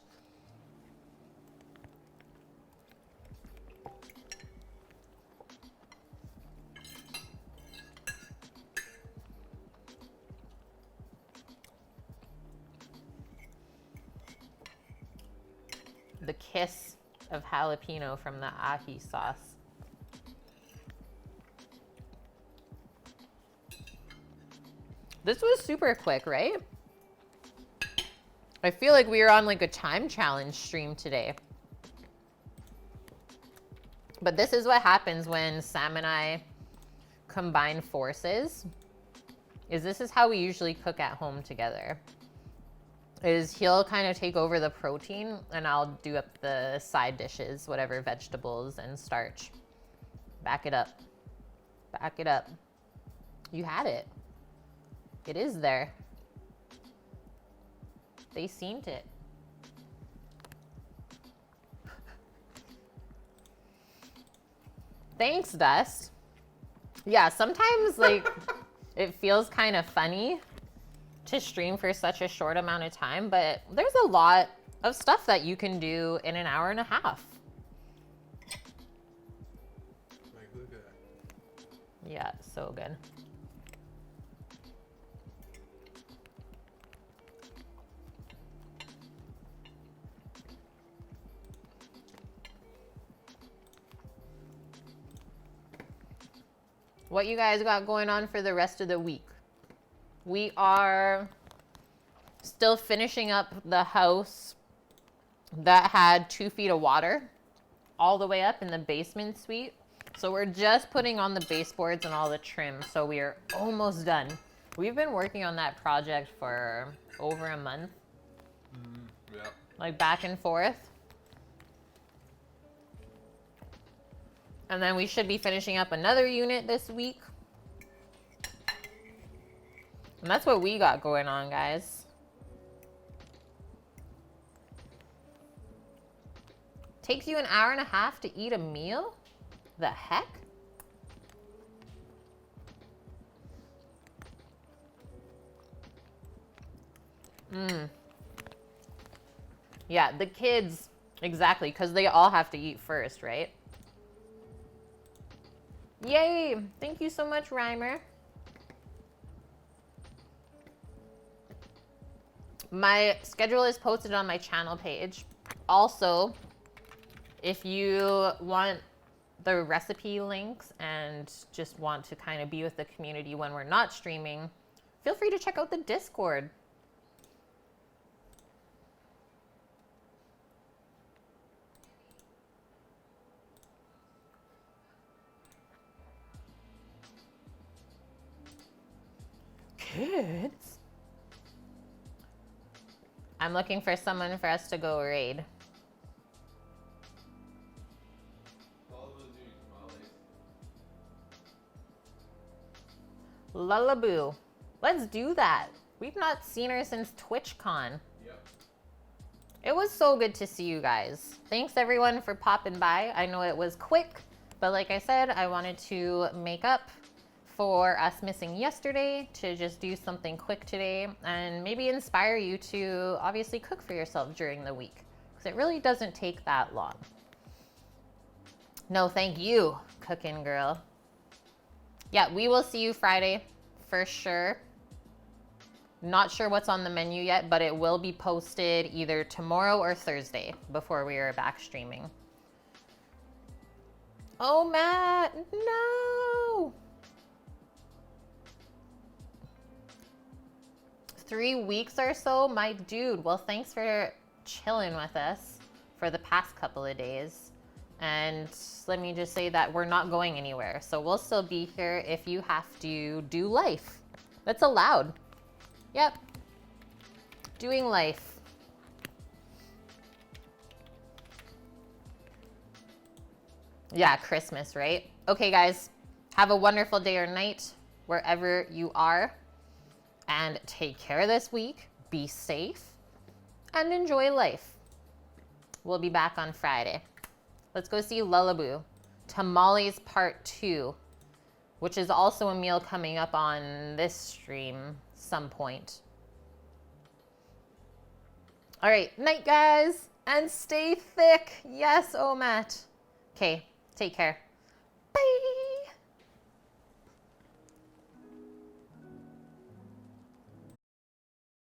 The kiss of jalapeno from the ahi sauce. This was super quick, right? I feel like we were on like a time challenge stream today. But this is what happens when Sam and I combine forces. This is how we usually cook at home together. He'll kind of take over the protein and I'll do up the side dishes, whatever vegetables and starch. Back it up. Back it up. You had it. It is there. They seen it. Thanks, Dust. Yeah, sometimes like it feels kind of funny to stream for such a short amount of time, but there's a lot of stuff that you can do in an hour and a half. Like, look at that. Yeah, so good. What you guys got going on for the rest of the week? We are still finishing up the house that had 2 feet of water all the way up in the basement suite. So we're just putting on the baseboards and all the trim. So we are almost done. We've been working on that project for over a month. Yeah. Like back and forth. And then we should be finishing up another unit this week. And that's what we got going on, guys. Takes you an hour and a half to eat a meal? The heck? Yeah, the kids, exactly, because they all have to eat first, right? Yay! Thank you so much, Reimer. My schedule is posted on my channel page. Also, if you want the recipe links and just want to kind of be with the community when we're not streaming, feel free to check out the Discord. Kids? I'm looking for someone for us to go raid. Lullaboo. Let's do that. We've not seen her since TwitchCon. Yep. It was so good to see you guys. Thanks everyone for popping by. I know it was quick, but like I said, I wanted to make up for us missing yesterday, to just do something quick today and maybe inspire you to obviously cook for yourself during the week, because it really doesn't take that long. No, thank you, cooking girl. Yeah, we will see you Friday for sure. Not sure what's on the menu yet, but it will be posted either tomorrow or Thursday before we are back streaming. Oh, Matt, no. 3 weeks or so, my dude. Well, thanks for chilling with us for the past couple of days. And let me just say that we're not going anywhere. So we'll still be here if you have to do life. That's allowed. Yep. Doing life. Yeah, Christmas, right? Okay, guys. Have a wonderful day or night wherever you are. And take care this week. Be safe. And enjoy life. We'll be back on Friday. Let's go see Lullaboo. Tamales Part 2. Which is also a meal coming up on this stream some point. All right, night guys, and stay thick. Yes, Omat. Okay, take care. Bye.